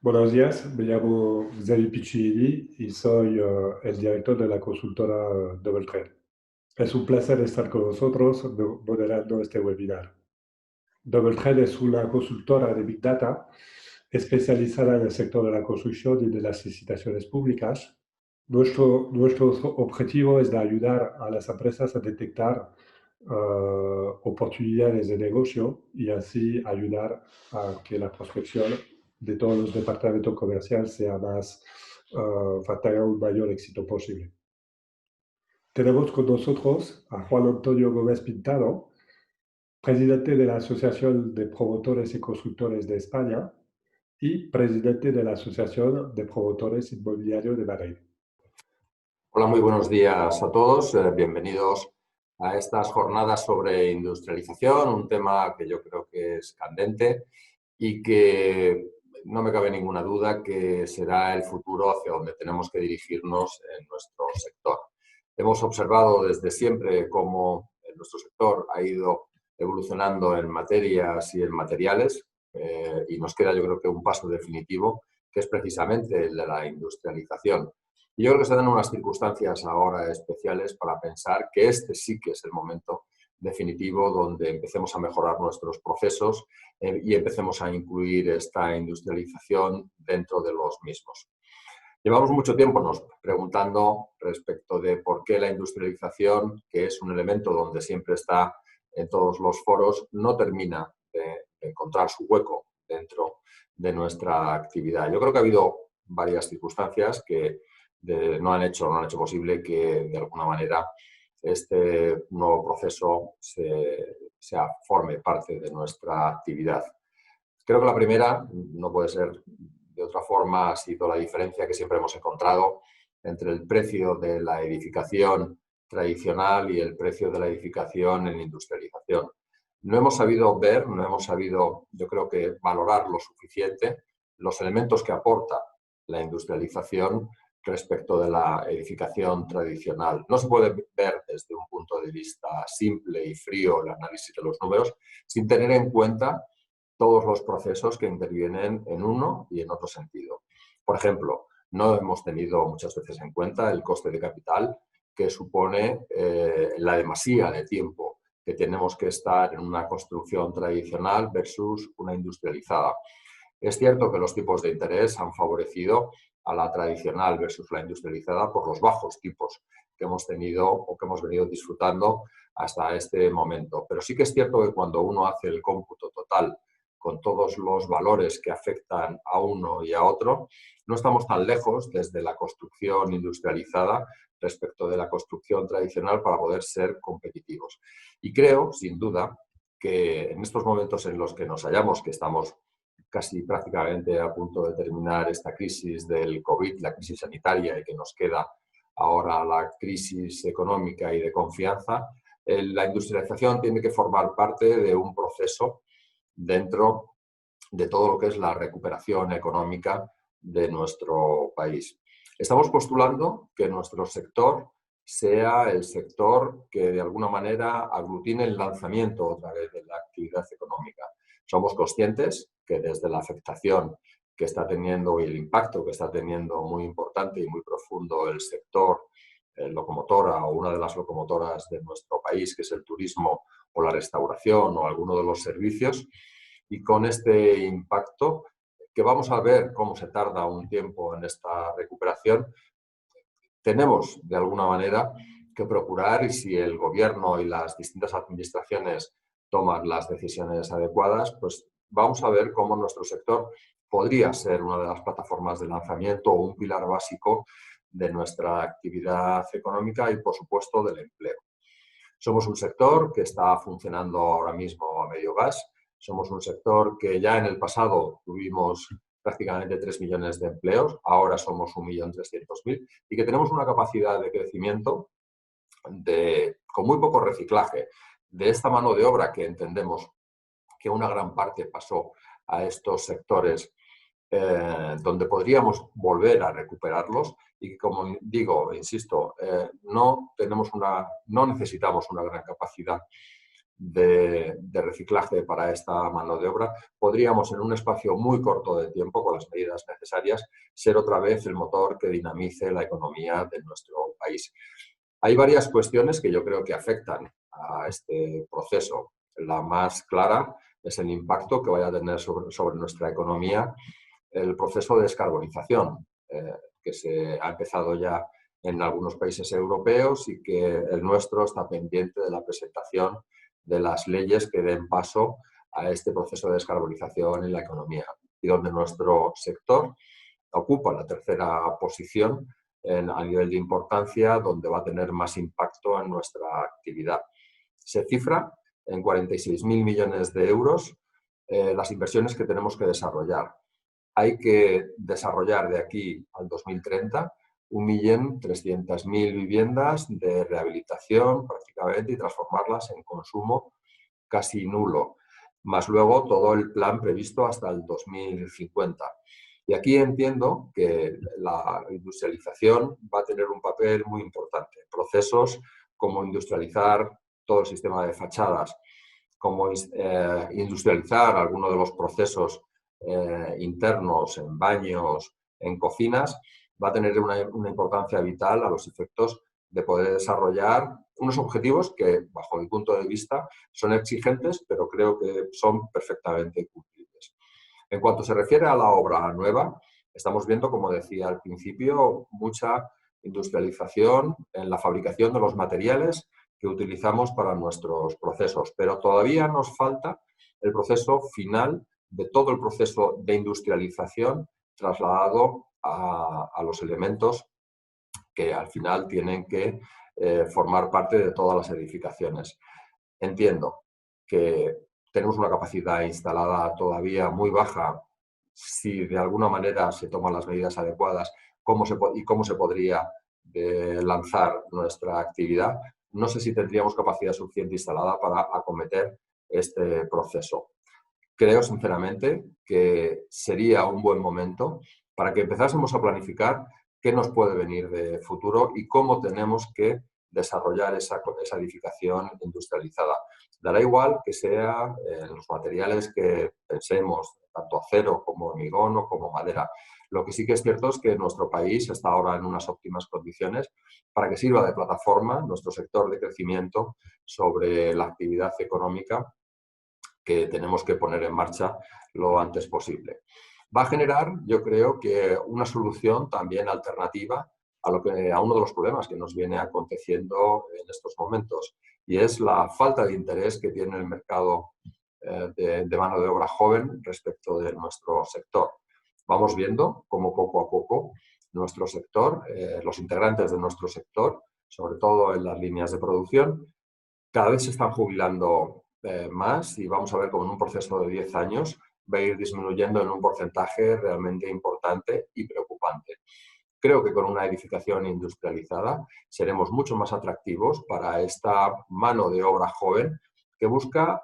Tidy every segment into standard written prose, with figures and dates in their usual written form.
Buenos días, me llamo Xavi Piccinini y soy el director de la consultora Double Trade. Es un placer estar con vosotros moderando este webinar. Double Trade es una consultora de Big Data especializada en el sector de la construcción y de las licitaciones públicas. Nuestro objetivo es de ayudar a las empresas a detectar oportunidades de negocio y así ayudar a que la prospección de todos los departamentos comerciales sea tenga un mayor éxito posible. Tenemos con nosotros a Juan Antonio Gómez Pintado, presidente de la Asociación de Promotores y Constructores de España y presidente de la Asociación de Promotores Inmobiliarios de Madrid. Hola, muy buenos días a todos. Bienvenidos a estas jornadas sobre industrialización, un tema que yo creo que es candente y que no me cabe ninguna duda que será el futuro hacia donde tenemos que dirigirnos en nuestro sector. Hemos observado desde siempre cómo nuestro sector ha ido evolucionando en materias y en materiales y nos queda, yo creo que un paso definitivo, que es precisamente el de la industrialización. Y yo creo que se dan unas circunstancias ahora especiales para pensar que este sí que es el momento definitivo donde empecemos a mejorar nuestros procesos y empecemos a incluir esta industrialización dentro de los mismos. Llevamos mucho tiempo nos preguntando respecto de por qué la industrialización, que es un elemento donde siempre está en todos los foros, no termina de encontrar su hueco dentro de nuestra actividad. Yo creo que ha habido varias circunstancias que no han hecho posible que de alguna manera este nuevo proceso forme parte de nuestra actividad. Creo que la primera, no puede ser de otra forma, ha sido la diferencia que siempre hemos encontrado entre el precio de la edificación tradicional y el precio de la edificación en industrialización. No hemos sabido ver, no hemos sabido, yo creo que valorar lo suficiente los elementos que aporta la industrialización respecto de la edificación tradicional. No se puede ver desde un punto de vista simple y frío el análisis de los números sin tener en cuenta todos los procesos que intervienen en uno y en otro sentido. Por ejemplo, no hemos tenido muchas veces en cuenta el coste de capital que supone la demasía de tiempo que tenemos que estar en una construcción tradicional versus una industrializada. Es cierto que los tipos de interés han favorecido a la tradicional versus la industrializada por los bajos tipos que hemos tenido o que hemos venido disfrutando hasta este momento. Pero sí que es cierto que cuando uno hace el cómputo total con todos los valores que afectan a uno y a otro, no estamos tan lejos desde la construcción industrializada respecto de la construcción tradicional para poder ser competitivos. Y creo, sin duda, que en estos momentos en los que nos hallamos, que estamos casi prácticamente a punto de terminar esta crisis del COVID, la crisis sanitaria, y que nos queda ahora la crisis económica y de confianza, la industrialización tiene que formar parte de un proceso dentro de todo lo que es la recuperación económica de nuestro país. Estamos postulando que nuestro sector sea el sector que de alguna manera aglutine el lanzamiento otra vez de la actividad económica. Somos conscientes que desde la afectación que está teniendo y el impacto que está teniendo muy importante y muy profundo el sector locomotora o una de las locomotoras de nuestro país, que es el turismo o la restauración o alguno de los servicios, y con este impacto, que vamos a ver cómo se tarda un tiempo en esta recuperación, tenemos de alguna manera que procurar, y si el gobierno y las distintas administraciones toman las decisiones adecuadas, pues vamos a ver cómo nuestro sector podría ser una de las plataformas de lanzamiento o un pilar básico de nuestra actividad económica y, por supuesto, del empleo. Somos un sector que está funcionando ahora mismo a medio gas. Somos un sector que ya en el pasado tuvimos prácticamente 3 millones de empleos, ahora somos 1.300.000 y que tenemos una capacidad de crecimiento con muy poco reciclaje de esta mano de obra que entendemos que una gran parte pasó a estos sectores donde podríamos volver a recuperarlos y que, como digo, insisto, no necesitamos una gran capacidad de reciclaje para esta mano de obra, podríamos en un espacio muy corto de tiempo, con las medidas necesarias, ser otra vez el motor que dinamice la economía de nuestro país. Hay varias cuestiones que yo creo que afectan a este proceso. La más clara es el impacto que vaya a tener sobre nuestra economía el proceso de descarbonización, que se ha empezado ya en algunos países europeos y que el nuestro está pendiente de la presentación de las leyes que den paso a este proceso de descarbonización en la economía, y donde nuestro sector ocupa la tercera posición a nivel de importancia, donde va a tener más impacto en nuestra actividad. Se cifra en 46.000 millones de euros las inversiones que tenemos que desarrollar. Hay que desarrollar de aquí al 2030 1.300.000 viviendas de rehabilitación prácticamente y transformarlas en consumo casi nulo, más luego todo el plan previsto hasta el 2050. Y aquí entiendo que la industrialización va a tener un papel muy importante. Procesos como industrializar todo el sistema de fachadas, como industrializar algunos de los procesos internos en baños, en cocinas, va a tener una importancia vital a los efectos de poder desarrollar unos objetivos que, bajo mi punto de vista, son exigentes, pero creo que son perfectamente cumplibles. En cuanto se refiere a la obra nueva, estamos viendo, como decía al principio, mucha industrialización en la fabricación de los materiales que utilizamos para nuestros procesos, pero todavía nos falta el proceso final de todo el proceso de industrialización trasladado a los elementos que al final tienen que formar parte de todas las edificaciones. Entiendo que tenemos una capacidad instalada todavía muy baja. Si de alguna manera se toman las medidas adecuadas, cómo se podría lanzar nuestra actividad, no sé si tendríamos capacidad suficiente instalada para acometer este proceso. Creo sinceramente que sería un buen momento para que empezásemos a planificar qué nos puede venir de futuro y cómo tenemos que desarrollar esa edificación industrializada. Dará igual que sea en los materiales que pensemos, tanto acero como hormigón o como madera. Lo que sí que es cierto es que nuestro país está ahora en unas óptimas condiciones para que sirva de plataforma nuestro sector de crecimiento sobre la actividad económica que tenemos que poner en marcha lo antes posible. Va a generar, yo creo, que una solución también alternativa a uno de los problemas que nos viene aconteciendo en estos momentos, y es la falta de interés que tiene el mercado de mano de obra joven respecto de nuestro sector. Vamos viendo cómo poco a poco nuestro sector, los integrantes de nuestro sector, sobre todo en las líneas de producción, cada vez se están jubilando más, y vamos a ver cómo en un proceso de 10 años va a ir disminuyendo en un porcentaje realmente importante y preocupante. Creo que con una edificación industrializada seremos mucho más atractivos para esta mano de obra joven que busca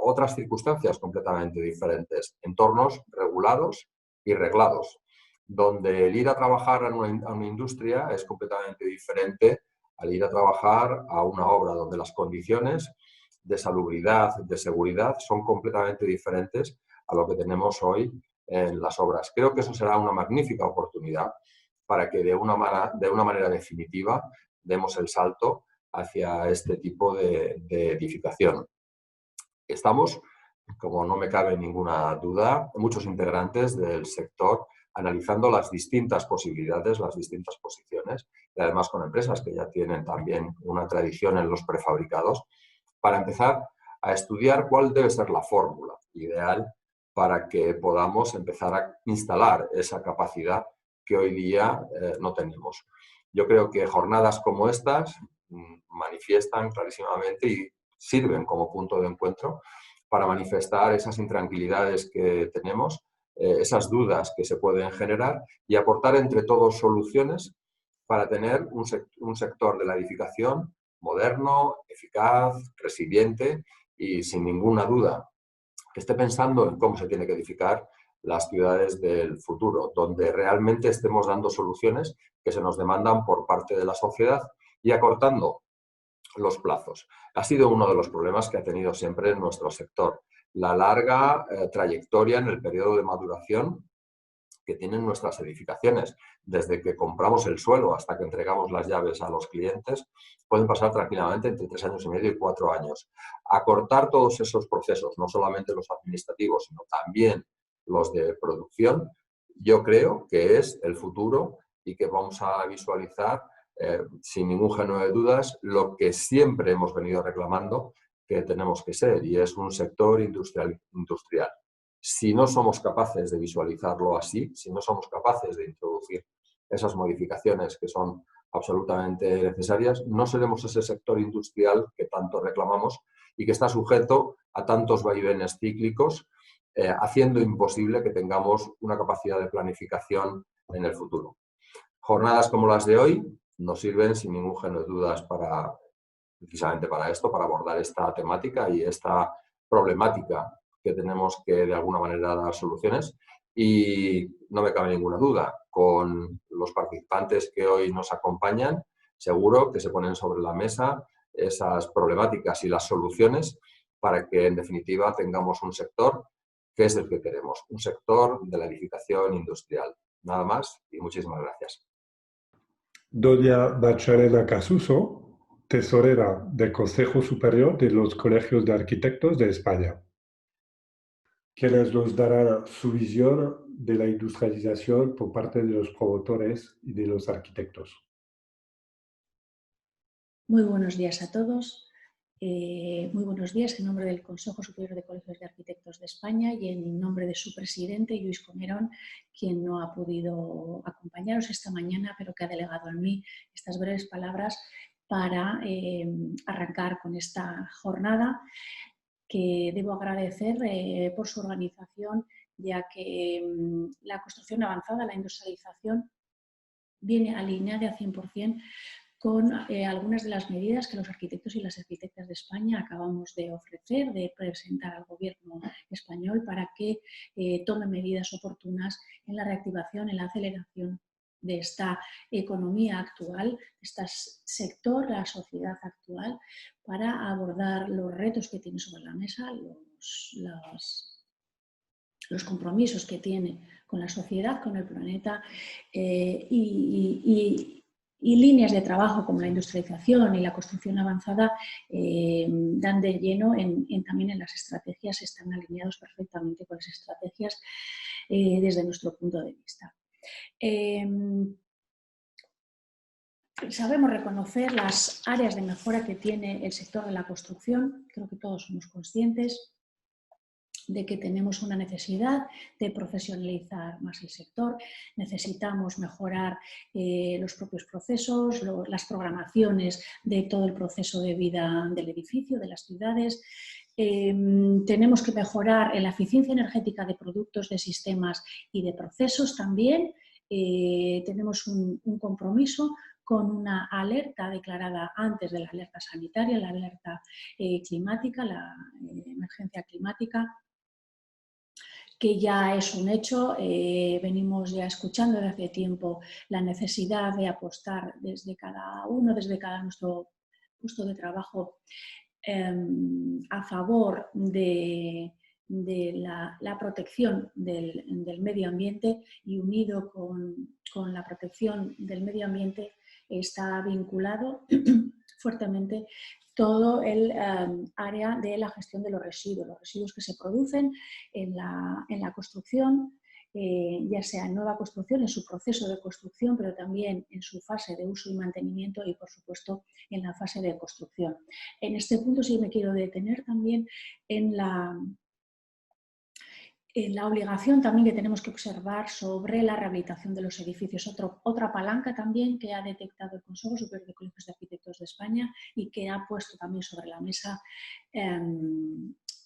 otras circunstancias completamente diferentes, entornos regulados y reglados, donde el ir a trabajar a una industria es completamente diferente al ir a trabajar a una obra, donde las condiciones de salubridad, de seguridad, son completamente diferentes a lo que tenemos hoy en las obras. Creo que eso será una magnífica oportunidad para que de una manera definitiva demos el salto hacia este tipo de edificación. Estamos, como no me cabe ninguna duda, muchos integrantes del sector analizando las distintas posibilidades, las distintas posiciones, y además con empresas que ya tienen también una tradición en los prefabricados, para empezar a estudiar cuál debe ser la fórmula ideal para que podamos empezar a instalar esa capacidad que hoy día no tenemos. Yo creo que jornadas como estas manifiestan clarísimamente y sirven como punto de encuentro para manifestar esas intranquilidades que tenemos, esas dudas que se pueden generar, y aportar entre todos soluciones para tener un sector de la edificación moderno, eficaz, resiliente y, sin ninguna duda, que esté pensando en cómo se tiene que edificar las ciudades del futuro, donde realmente estemos dando soluciones que se nos demandan por parte de la sociedad y acortando los plazos. Ha sido uno de los problemas que ha tenido siempre nuestro sector. La larga trayectoria en el periodo de maduración que tienen nuestras edificaciones. Desde que compramos el suelo hasta que entregamos las llaves a los clientes, pueden pasar tranquilamente entre 3 años y medio y 4 años. Acortar todos esos procesos, no solamente los administrativos, sino también los de producción, yo creo que es el futuro y que vamos a visualizar sin ningún género de dudas lo que siempre hemos venido reclamando que tenemos que ser, y es un sector industrial. Si no somos capaces de visualizarlo así, si no somos capaces de introducir esas modificaciones que son absolutamente necesarias, no seremos ese sector industrial que tanto reclamamos y que está sujeto a tantos vaivenes cíclicos, haciendo imposible que tengamos una capacidad de planificación en el futuro. Jornadas como las de hoy nos sirven sin ningún género de dudas precisamente para esto, para abordar esta temática y esta problemática que tenemos que de alguna manera dar soluciones, y no me cabe ninguna duda, con los participantes que hoy nos acompañan, seguro que se ponen sobre la mesa esas problemáticas y las soluciones para que en definitiva tengamos un sector que es el que queremos, un sector de la edificación industrial. Nada más y muchísimas gracias. Doña Magdalena Casuso, tesorera del Consejo Superior de los Colegios de Arquitectos de España, quienes nos darán su visión de la industrialización por parte de los promotores y de los arquitectos. Muy buenos días a todos. Muy buenos días en nombre del Consejo Superior de Colegios de Arquitectos de España y en nombre de su presidente, Lluís Comerón, quien no ha podido acompañaros esta mañana, pero que ha delegado en mí estas breves palabras para arrancar con esta jornada, que debo agradecer por su organización, ya que la construcción avanzada, la industrialización, viene alineada a 100% con algunas de las medidas que los arquitectos y las arquitectas de España acabamos de ofrecer, de presentar al Gobierno español para que tome medidas oportunas en la reactivación, en la aceleración de esta economía actual, de este sector, la sociedad actual, para abordar los retos que tiene sobre la mesa, los compromisos que tiene con la sociedad, con el planeta y líneas de trabajo como la industrialización y la construcción avanzada dan de lleno también en las estrategias, están alineados perfectamente con las estrategias desde nuestro punto de vista. Sabemos reconocer las áreas de mejora que tiene el sector de la construcción, creo que todos somos conscientes de que tenemos una necesidad de profesionalizar más el sector, necesitamos mejorar los propios procesos, las programaciones de todo el proceso de vida del edificio, de las ciudades. Tenemos que mejorar la eficiencia energética de productos, de sistemas y de procesos también. Tenemos un compromiso con una alerta declarada antes de la alerta sanitaria, la alerta climática, la emergencia climática, que ya es un hecho. Venimos ya escuchando desde hace tiempo la necesidad de apostar desde cada uno, desde cada nuestro puesto de trabajo, a favor de la protección del medio ambiente, y unido con la protección del medio ambiente está vinculado fuertemente todo el área de la gestión de los residuos que se producen en la construcción, ya sea en nueva construcción, en su proceso de construcción, pero también en su fase de uso y mantenimiento y, por supuesto, en la fase de construcción. En este punto sí me quiero detener también en la obligación también que tenemos que observar sobre la rehabilitación de los edificios. Otra palanca también que ha detectado el Consejo Superior de Colegios de Arquitectos de España y que ha puesto también sobre la mesa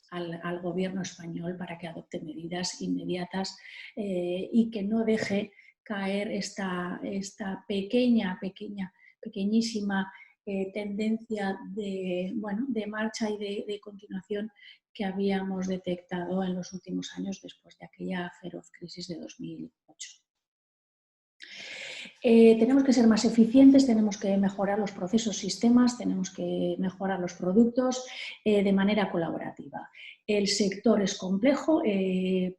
al Gobierno español para que adopte medidas inmediatas y que no deje caer esta pequeñísima tendencia de marcha y de continuación que habíamos detectado en los últimos años después de aquella feroz crisis de 2008. Tenemos que ser más eficientes, tenemos que mejorar los procesos, sistemas, tenemos que mejorar los productos de manera colaborativa. El sector es complejo,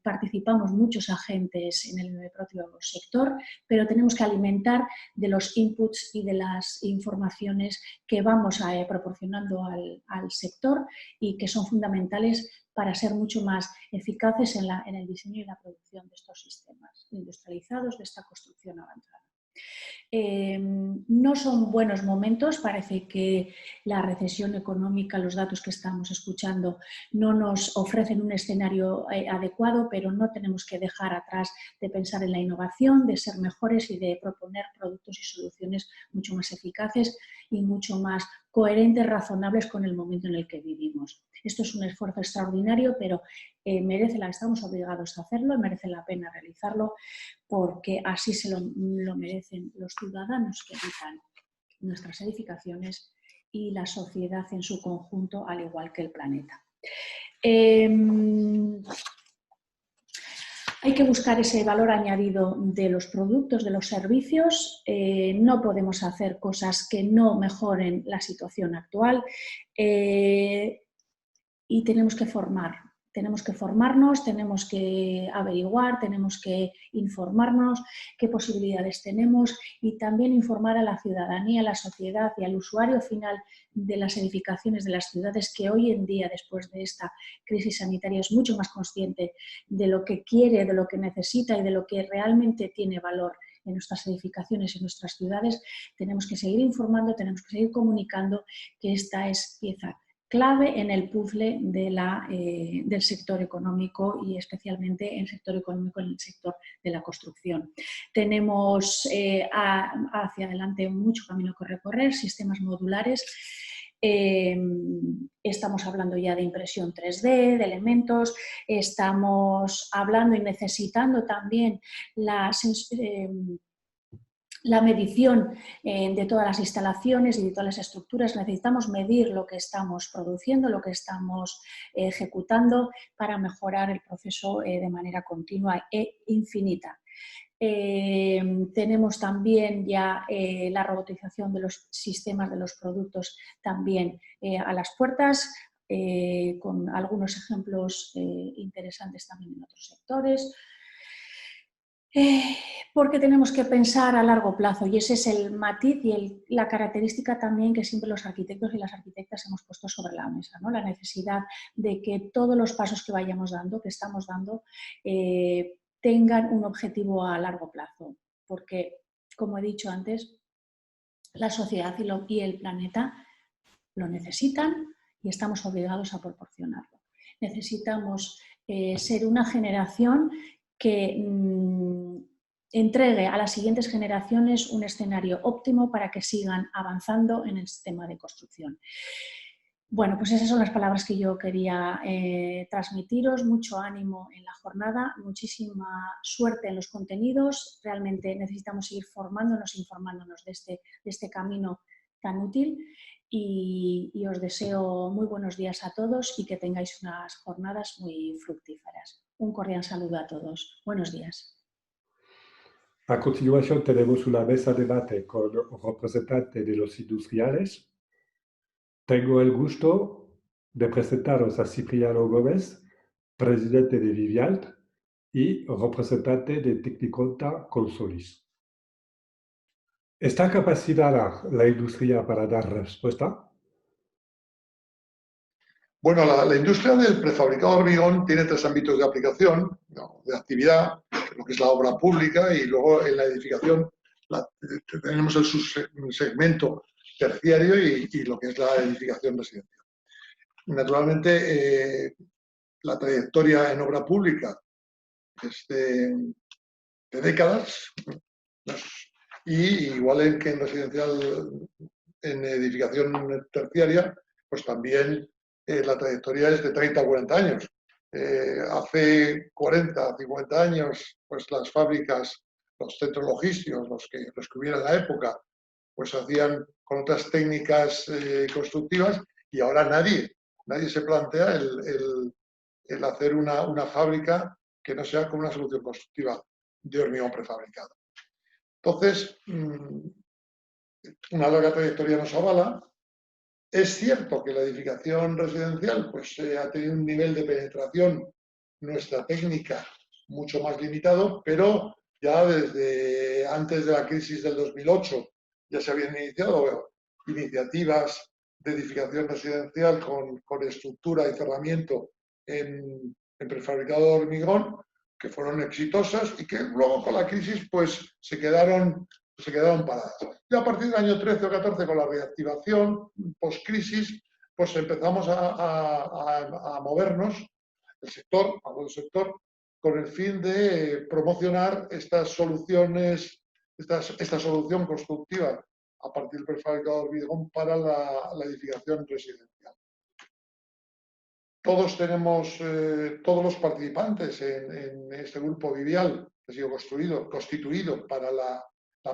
participamos muchos agentes en el propio sector, pero tenemos que alimentar de los inputs y de las informaciones que vamos proporcionando al sector y que son fundamentales para ser mucho más eficaces en el diseño y la producción de estos sistemas industrializados, de esta construcción avanzada. No son buenos momentos, parece que la recesión económica, los datos que estamos escuchando no nos ofrecen un escenario adecuado, pero no tenemos que dejar atrás de pensar en la innovación, de ser mejores y de proponer productos y soluciones mucho más eficaces y mucho más coherentes, razonables con el momento en el que vivimos. Esto es un esfuerzo extraordinario, pero estamos obligados a hacerlo, merece la pena realizarlo, porque así se lo merecen los ciudadanos que habitan nuestras edificaciones y la sociedad en su conjunto, al igual que el planeta. Hay que buscar ese valor añadido de los productos, de los servicios. No podemos hacer cosas que no mejoren la situación actual y tenemos que formar. Tenemos que formarnos, tenemos que averiguar, tenemos que informarnos qué posibilidades tenemos y también informar a la ciudadanía, a la sociedad y al usuario final de las edificaciones de las ciudades, que hoy en día, después de esta crisis sanitaria, es mucho más consciente de lo que quiere, de lo que necesita y de lo que realmente tiene valor en nuestras edificaciones y en nuestras ciudades. Tenemos que seguir informando, tenemos que seguir comunicando que esta es pieza clave en el puzzle del sector económico y especialmente en el sector económico, en el sector de la construcción. Tenemos hacia adelante mucho camino que recorrer, sistemas modulares. Estamos hablando ya de impresión 3D, de elementos, estamos hablando y necesitando también la medición de todas las instalaciones y de todas las estructuras. Necesitamos medir lo que estamos produciendo, lo que estamos ejecutando para mejorar el proceso de manera continua e infinita. Tenemos también ya la robotización de los sistemas de los productos también a las puertas, con algunos ejemplos interesantes también en otros sectores. Porque tenemos que pensar a largo plazo y ese es el matiz y la característica también que siempre los arquitectos y las arquitectas hemos puesto sobre la mesa, ¿no? La necesidad de que todos los pasos que vayamos dando, que estamos dando, tengan un objetivo a largo plazo, porque, como he dicho antes, la sociedad y el planeta lo necesitan y estamos obligados a proporcionarlo. Necesitamos ser una generación que entregue a las siguientes generaciones un escenario óptimo para que sigan avanzando en el sistema de construcción. Bueno, pues esas son las palabras que yo quería transmitiros. Mucho ánimo en la jornada, muchísima suerte en los contenidos. Realmente necesitamos seguir formándonos, informándonos de este camino tan útil. Y os deseo muy buenos días a todos y que tengáis unas jornadas muy fructíferas. Un cordial saludo a todos. Buenos días. A continuación tenemos una mesa de debate con representantes de los industriales. Tengo el gusto de presentaros a Cipriano Gómez, presidente de Vivialt y representante de Tecniconta Consolis. ¿Está capacitada la industria para dar respuesta? Bueno, la industria del prefabricado de hormigón tiene tres ámbitos de aplicación, de actividad, lo que es la obra pública, y luego en la edificación tenemos el subsegmento terciario y lo que es la edificación residencial. Naturalmente, la trayectoria en obra pública es de décadas, y igual que en residencial, en edificación terciaria, pues también la trayectoria es de 30 a 40 años. Hace 40, 50 años, pues las fábricas, los centros logísticos, los que hubiera en la época, pues hacían con otras técnicas constructivas, y ahora nadie se plantea el hacer una fábrica que no sea con una solución constructiva de hormigón prefabricado. Entonces, una larga trayectoria nos avala. Es cierto que la edificación residencial pues, ha tenido un nivel de penetración, nuestra técnica, mucho más limitado, pero ya desde antes de la crisis del 2008 ya se habían iniciado iniciativas de edificación residencial con estructura y cerramiento en prefabricado de hormigón, que fueron exitosas y que luego con la crisis pues se quedaron paradas. Y a partir del año 13 o 14, con la reactivación post-crisis, pues empezamos a movernos el sector, con el fin de promocionar estas soluciones, esta solución constructiva a partir del prefabricado de hormigón para la edificación residencial. Todos los participantes en este grupo Vivial, que ha sido constituido para la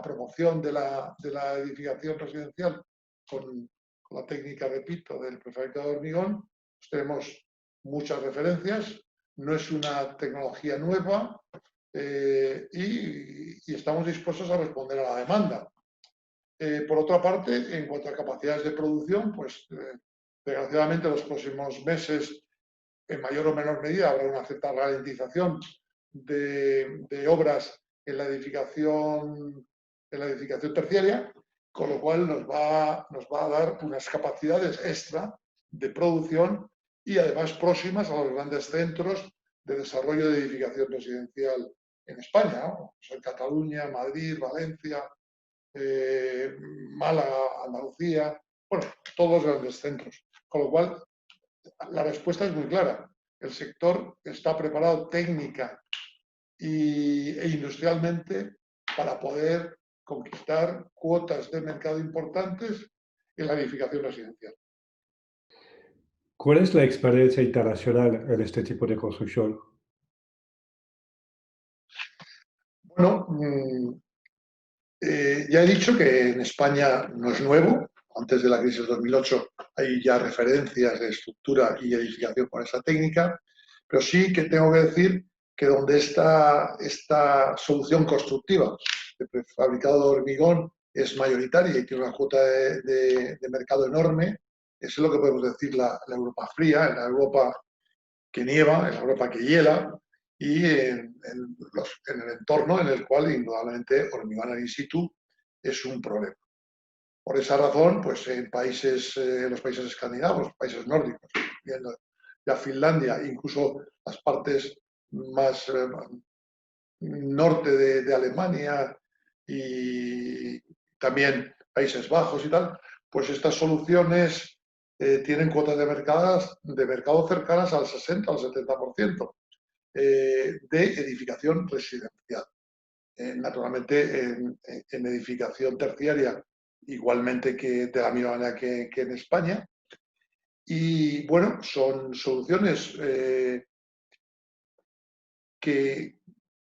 promoción de la edificación residencial con la técnica, repito, del prefabricado de hormigón, pues tenemos muchas referencias, no es una tecnología nueva y estamos dispuestos a responder a la demanda. Por otra parte, en cuanto a capacidades de producción, pues desgraciadamente en los próximos meses, en mayor o menor medida, habrá una cierta ralentización de obras en la edificación terciaria, con lo cual nos va a dar unas capacidades extra de producción y además próximas a los grandes centros de desarrollo de edificación residencial en España, ¿no? En Cataluña, Madrid, Valencia, Málaga, Andalucía, bueno, todos los grandes centros. Con lo cual, la respuesta es muy clara. El sector está preparado técnica e industrialmente para poder conquistar cuotas de mercado importantes en la edificación residencial. ¿Cuál es la experiencia internacional en este tipo de construcción? Bueno, ya he dicho que en España no es nuevo. Antes de la crisis del 2008 hay ya referencias de estructura y edificación con esa técnica, pero sí que tengo que decir que donde esta solución constructiva de prefabricado de hormigón es mayoritaria y tiene una cuota de mercado enorme, es lo que podemos decir la Europa fría, en la Europa que nieva, en la Europa que hiela y en el entorno en el cual indudablemente hormigón in situ es un problema. Por esa razón, pues en los países escandinavos, países nórdicos, viendo ya Finlandia, incluso las partes más norte de Alemania y también Países Bajos y tal, pues estas soluciones tienen cuotas de mercado cercanas al 60 o al 70% de edificación residencial. Naturalmente, en edificación terciaria, igualmente que de la misma manera que en España. Y bueno, son soluciones que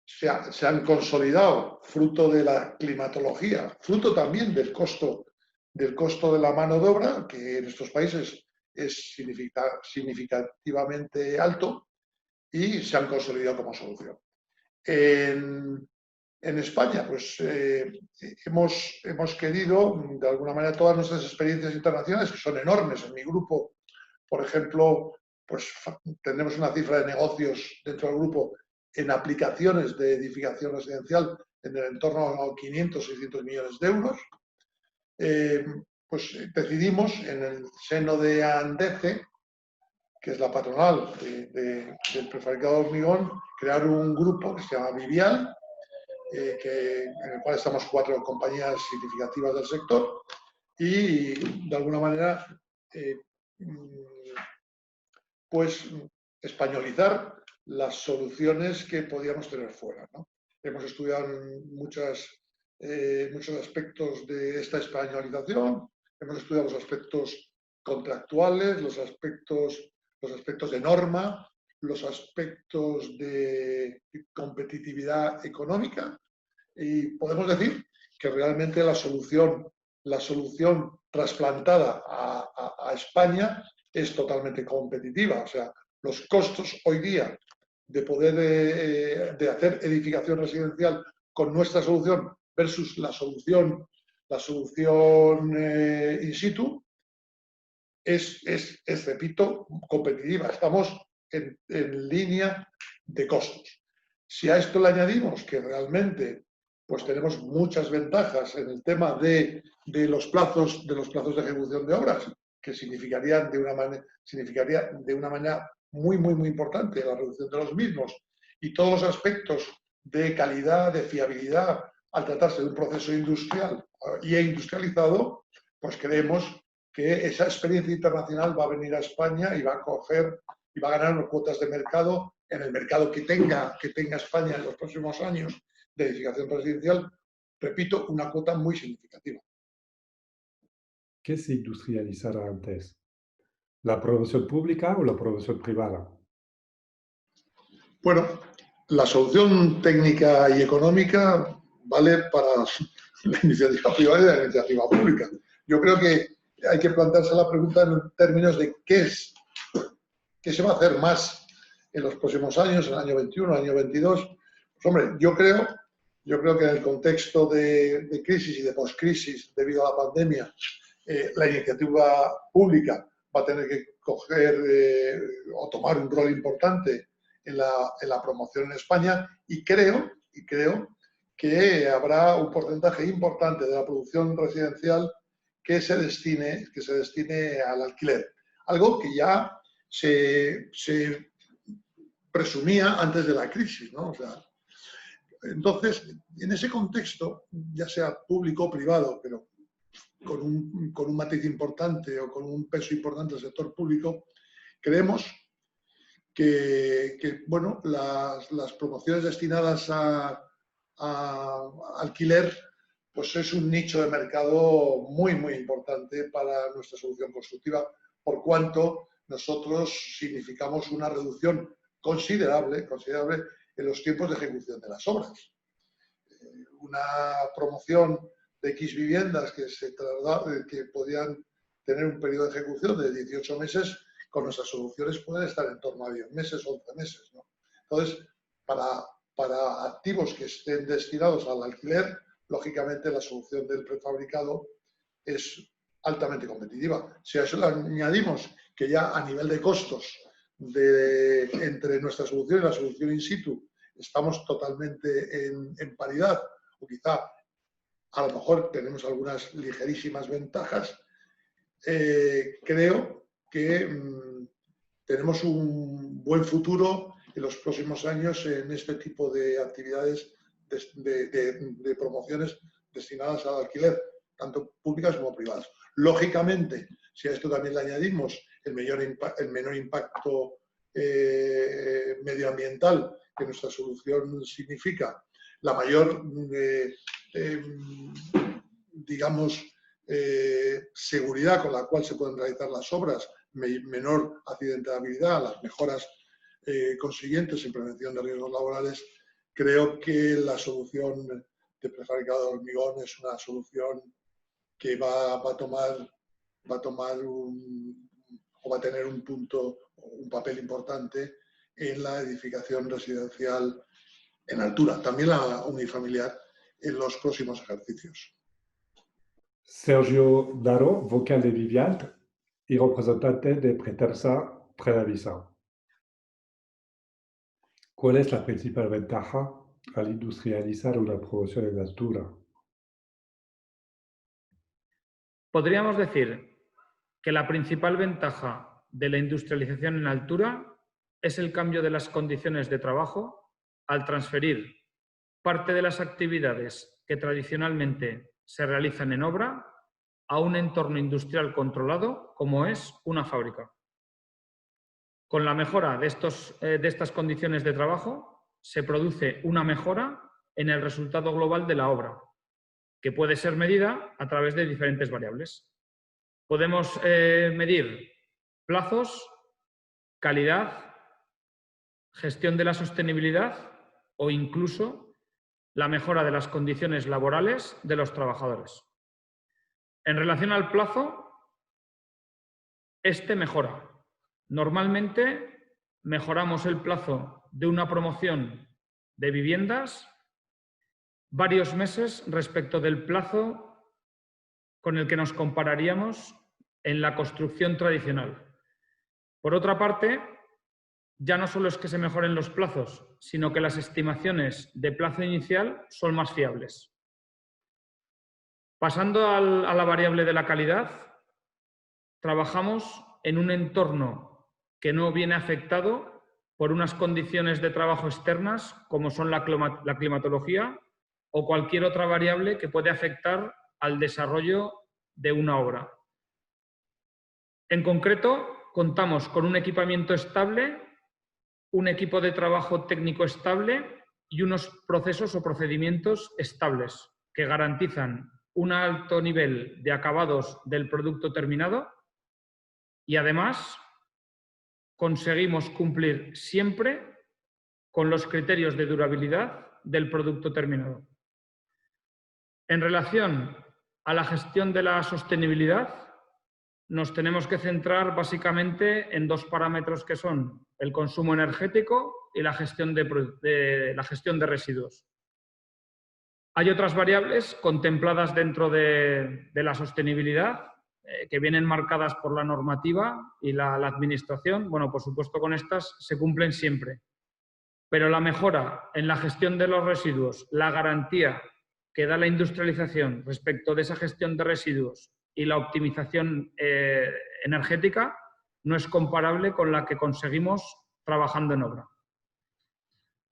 se han consolidado fruto de la climatología, fruto también del costo de la mano de obra, que en estos países es significativamente alto, y se han consolidado como solución. En España, pues hemos querido, de alguna manera, todas nuestras experiencias internacionales, que son enormes. En mi grupo, por ejemplo, pues tenemos una cifra de negocios dentro del grupo en aplicaciones de edificación residencial en el entorno a 500, 600 millones de euros. Pues decidimos en el seno de ANDECE, que es la patronal del prefabricado de hormigón, crear un grupo que se llama Vivial, en el cual estamos 4 compañías significativas del sector y de alguna manera pues españolizar las soluciones que podíamos tener fuera, ¿no? Hemos estudiado muchos aspectos de esta españolización, hemos estudiado los aspectos contractuales, los aspectos de norma, los aspectos de competitividad económica y podemos decir que realmente la solución trasplantada a España es totalmente competitiva. O sea, los costos hoy día de poder de hacer edificación residencial con nuestra solución versus la solución in situ es, repito, competitiva. Estamos en línea de costos. Si a esto le añadimos que realmente pues tenemos muchas ventajas en el tema de los plazos de ejecución de obras, que significaría de una manera muy importante la reducción de los mismos, y todos los aspectos de calidad, de fiabilidad, al tratarse de un proceso industrial y industrializado, pues creemos que esa experiencia internacional va a venir a España y va a ganar unas cuotas de mercado en el mercado que tenga España en los próximos años de edificación residencial, repito, una cuota muy significativa. ¿Qué se industrializará antes? ¿La producción pública o la producción privada? Bueno, la solución técnica y económica vale para la iniciativa privada y la iniciativa pública. Yo creo que hay que plantearse la pregunta en términos de qué se va a hacer más en los próximos años, en el año 21, el año 22. Pues hombre, yo creo que en el contexto de crisis y de poscrisis debido a la pandemia, la iniciativa pública va a tener que coger o tomar un rol importante en la promoción en España, y creo que habrá un porcentaje importante de la producción residencial que se destine al alquiler. Algo que ya se presumía antes de la crisis, ¿no? O sea, entonces, en ese contexto, ya sea público o privado, pero con un matiz importante o con un peso importante del sector público, creemos que bueno, las promociones destinadas a alquiler, pues es un nicho de mercado muy importante para nuestra solución constructiva, por cuanto nosotros significamos una reducción considerable en los tiempos de ejecución de las obras. Una promoción de X viviendas que podían tener un periodo de ejecución de 18 meses, con nuestras soluciones pueden estar en torno a 10 meses, 11 meses, ¿no? Entonces, para activos que estén destinados al alquiler, lógicamente la solución del prefabricado es altamente competitiva. Si a eso le añadimos que ya a nivel de costos entre nuestra solución y la solución in situ estamos totalmente en paridad, o quizá a lo mejor tenemos algunas ligerísimas ventajas, creo que tenemos un buen futuro en los próximos años en este tipo de actividades de promociones destinadas al alquiler, tanto públicas como privadas. Lógicamente, si a esto también le añadimos el menor impacto medioambiental que nuestra solución significa, la mayor, digamos, seguridad con la cual se pueden realizar las obras, menor accidentabilidad, las mejoras consiguientes en prevención de riesgos laborales, creo que la solución de prefabricado de hormigón es una solución que va a tener un papel importante en la edificación residencial en altura, también la unifamiliar, en los próximos ejercicios. Sergio Daró, vocal de Vivialt y representante de Pretersa Predavisa. ¿Cuál es la principal ventaja al industrializar una producción en altura? Podríamos decir que la principal ventaja de la industrialización en altura es el cambio de las condiciones de trabajo al transferir parte de las actividades que tradicionalmente se realizan en obra a un entorno industrial controlado como es una fábrica. Con la mejora de estas condiciones de trabajo se produce una mejora en el resultado global de la obra, que puede ser medida a través de diferentes variables. Podemos medir plazos, calidad, gestión de la sostenibilidad o incluso la mejora de las condiciones laborales de los trabajadores. En relación al plazo, este mejora. Normalmente mejoramos el plazo de una promoción de viviendas varios meses respecto del plazo con el que nos compararíamos en la construcción tradicional. Por otra parte, ya no solo es que se mejoren los plazos, sino que las estimaciones de plazo inicial son más fiables. Pasando a la variable de la calidad, trabajamos en un entorno que no viene afectado por unas condiciones de trabajo externas como son la climatología o cualquier otra variable que puede afectar al desarrollo de una obra. En concreto, contamos con un equipamiento estable, un equipo de trabajo técnico estable y unos procesos o procedimientos estables que garantizan un alto nivel de acabados del producto terminado y además conseguimos cumplir siempre con los criterios de durabilidad del producto terminado. En relación a la gestión de la sostenibilidad, nos tenemos que centrar básicamente en dos parámetros que son el consumo energético y la gestión de residuos. Hay otras variables contempladas dentro de la sostenibilidad que vienen marcadas por la normativa y la administración. Bueno, por supuesto, con estas se cumplen siempre. Pero la mejora en la gestión de los residuos, la garantía que da la industrialización respecto de esa gestión de residuos y la optimización energética no es comparable con la que conseguimos trabajando en obra.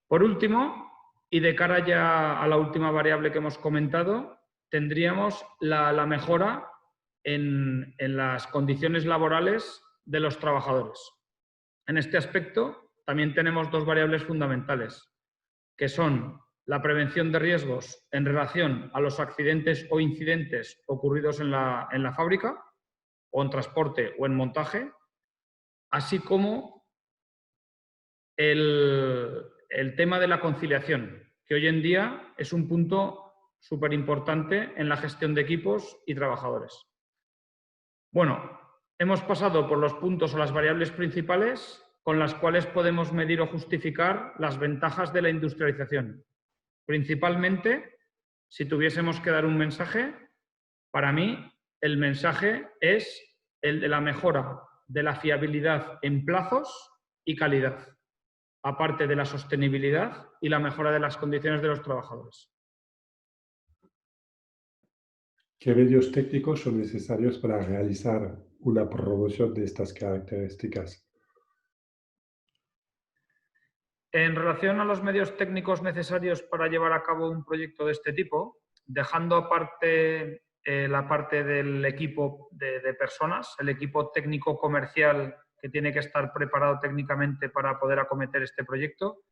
Por último, y de cara ya a la última variable que hemos comentado, tendríamos la mejora en las condiciones laborales de los trabajadores. En este aspecto también tenemos dos variables fundamentales, que son la prevención de riesgos en relación a los accidentes o incidentes ocurridos en la fábrica, o en transporte o en montaje, así como el tema de la conciliación, que hoy en día es un punto súper importante en la gestión de equipos y trabajadores. Bueno, hemos pasado por los puntos o las variables principales con las cuales podemos medir o justificar las ventajas de la industrialización. Principalmente, si tuviésemos que dar un mensaje, para mí el mensaje es el de la mejora de la fiabilidad en plazos y calidad, aparte de la sostenibilidad y la mejora de las condiciones de los trabajadores. ¿Qué medios técnicos son necesarios para realizar una promoción de estas características? En relación a los medios técnicos necesarios para llevar a cabo un proyecto de este tipo, dejando aparte la parte del equipo de personas, el equipo técnico comercial que tiene que estar preparado técnicamente para poder acometer este proyecto,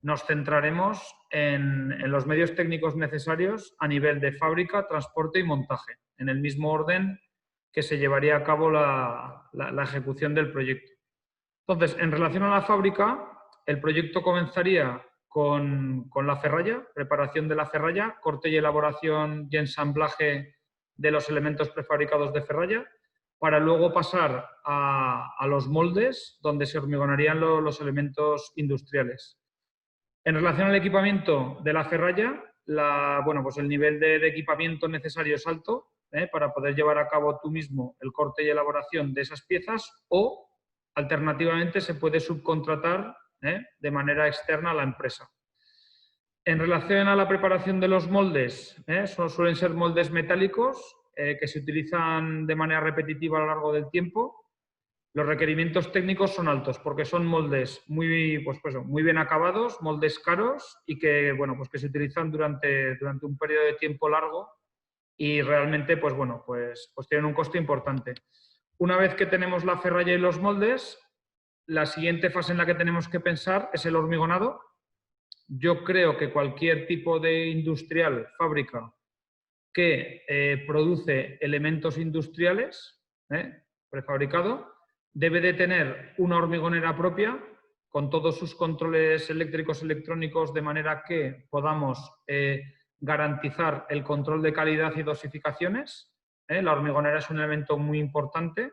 nos centraremos en los medios técnicos necesarios a nivel de fábrica, transporte y montaje, en el mismo orden que se llevaría a cabo la ejecución del proyecto. Entonces, en relación a la fábrica, el proyecto comenzaría con la ferralla, preparación de la ferralla, corte y elaboración y ensamblaje de los elementos prefabricados de ferralla, para luego pasar a los moldes, donde se hormigonarían los elementos industriales. En relación al equipamiento de la ferralla, pues el nivel de equipamiento necesario es alto para poder llevar a cabo tú mismo el corte y elaboración de esas piezas, o alternativamente se puede subcontratar de manera externa a la empresa. En relación a la preparación de los moldes, suelen ser moldes metálicos que se utilizan de manera repetitiva a lo largo del tiempo. Los requerimientos técnicos son altos porque son moldes muy bien acabados, moldes caros y que, que se utilizan durante un periodo de tiempo largo y realmente pues tienen un coste importante. Una vez que tenemos la ferralla y los moldes, la siguiente fase en la que tenemos que pensar es el hormigonado. Yo creo que cualquier tipo de industrial, fábrica, que produce elementos industriales prefabricado, debe de tener una hormigonera propia con todos sus controles eléctricos, electrónicos, de manera que podamos garantizar el control de calidad y dosificaciones. La hormigonera es un elemento muy importante.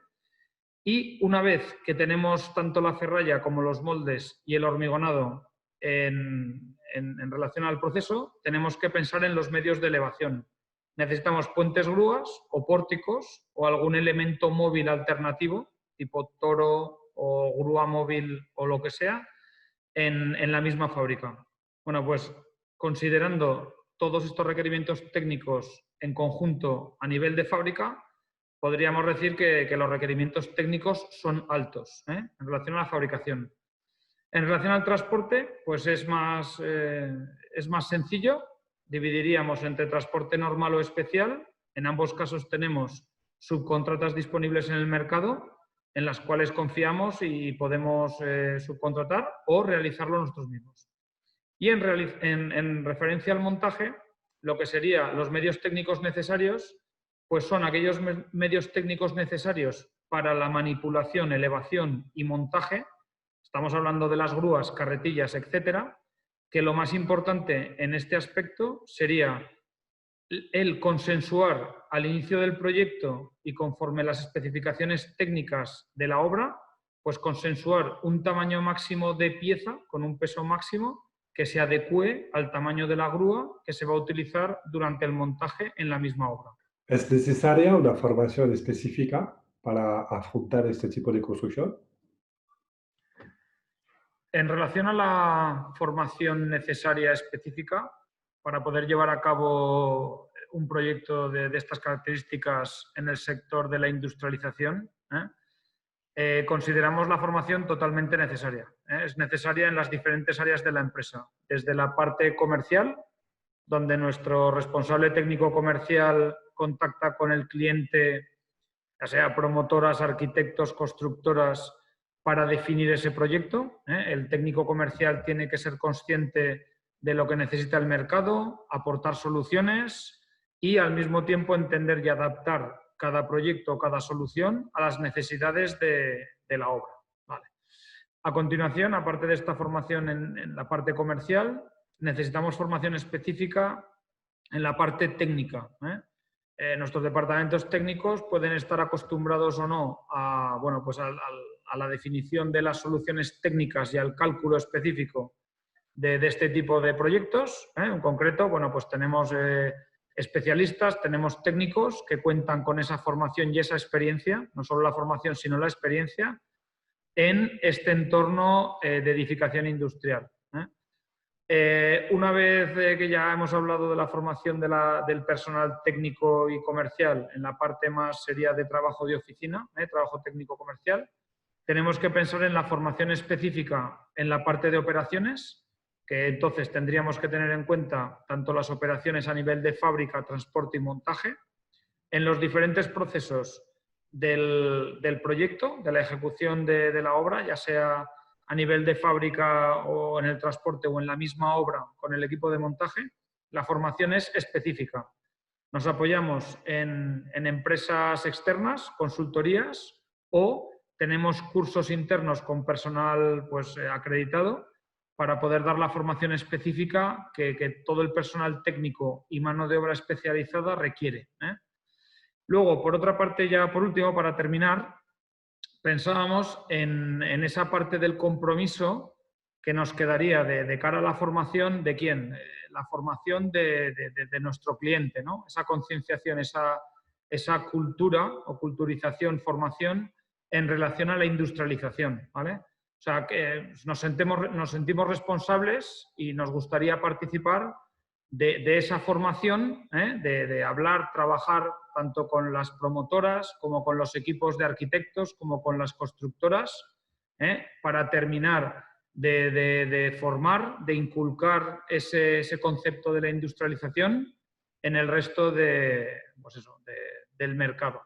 Y una vez que tenemos tanto la ferralla como los moldes y el hormigonado en en relación al proceso, tenemos que pensar en los medios de elevación. Necesitamos puentes grúas o pórticos o algún elemento móvil alternativo, tipo toro o grúa móvil o lo que sea, en la misma fábrica. Bueno, pues considerando todos estos requerimientos técnicos en conjunto a nivel de fábrica, podríamos decir que los requerimientos técnicos son altos, en relación a la fabricación. En relación al transporte, pues es más sencillo. Dividiríamos entre transporte normal o especial. En ambos casos tenemos subcontratas disponibles en el mercado en las cuales confiamos y podemos subcontratar o realizarlo nosotros mismos. Y en referencia al montaje, lo que serían los medios técnicos necesarios, pues son aquellos medios técnicos necesarios para la manipulación, elevación y montaje. Estamos hablando de las grúas, carretillas, etcétera, que lo más importante en este aspecto sería el consensuar al inicio del proyecto y conforme las especificaciones técnicas de la obra, pues consensuar un tamaño máximo de pieza con un peso máximo que se adecue al tamaño de la grúa que se va a utilizar durante el montaje en la misma obra. ¿Es necesaria una formación específica para afrontar este tipo de construcción? En relación a la formación necesaria específica para poder llevar a cabo un proyecto de estas características en el sector de la industrialización, consideramos la formación totalmente necesaria. Es necesaria en las diferentes áreas de la empresa, desde la parte comercial, donde nuestro responsable técnico comercial contacta con el cliente, ya sea promotoras, arquitectos, constructoras, para definir ese proyecto. El técnico comercial tiene que ser consciente de lo que necesita el mercado, aportar soluciones y al mismo tiempo entender y adaptar cada proyecto o cada solución a las necesidades de la obra. Vale. A continuación, aparte de esta formación en la parte comercial, necesitamos formación específica en la parte técnica. Nuestros departamentos técnicos pueden estar acostumbrados o no a, bueno, pues a la definición de las soluciones técnicas y al cálculo específico de este tipo de proyectos. En concreto, bueno, pues tenemos especialistas, tenemos técnicos que cuentan con esa formación y esa experiencia, no solo la formación, sino la experiencia, en este entorno de edificación industrial. Una vez que ya hemos hablado de la formación del personal técnico y comercial en la parte más seria de trabajo de oficina, trabajo técnico comercial, tenemos que pensar en la formación específica en la parte de operaciones, que entonces tendríamos que tener en cuenta tanto las operaciones a nivel de fábrica, transporte y montaje, en los diferentes procesos del proyecto, de la ejecución de la obra, ya sea a nivel de fábrica o en el transporte o en la misma obra con el equipo de montaje. La formación es específica. Nos apoyamos en empresas externas, consultorías, o tenemos cursos internos con personal pues, acreditado para poder dar la formación específica que todo el personal técnico y mano de obra especializada requiere. Luego, por otra parte, ya por último, para terminar, pensábamos en esa parte del compromiso que nos quedaría de cara a la formación de quién, la formación de nuestro cliente, ¿no? Esa concienciación, esa cultura o culturización, formación en relación a la industrialización, ¿vale? O sea, que nos sentimos responsables y nos gustaría participar de esa formación, de hablar, trabajar tanto con las promotoras como con los equipos de arquitectos, como con las constructoras, para terminar de formar, de inculcar ese concepto de la industrialización en el resto del mercado.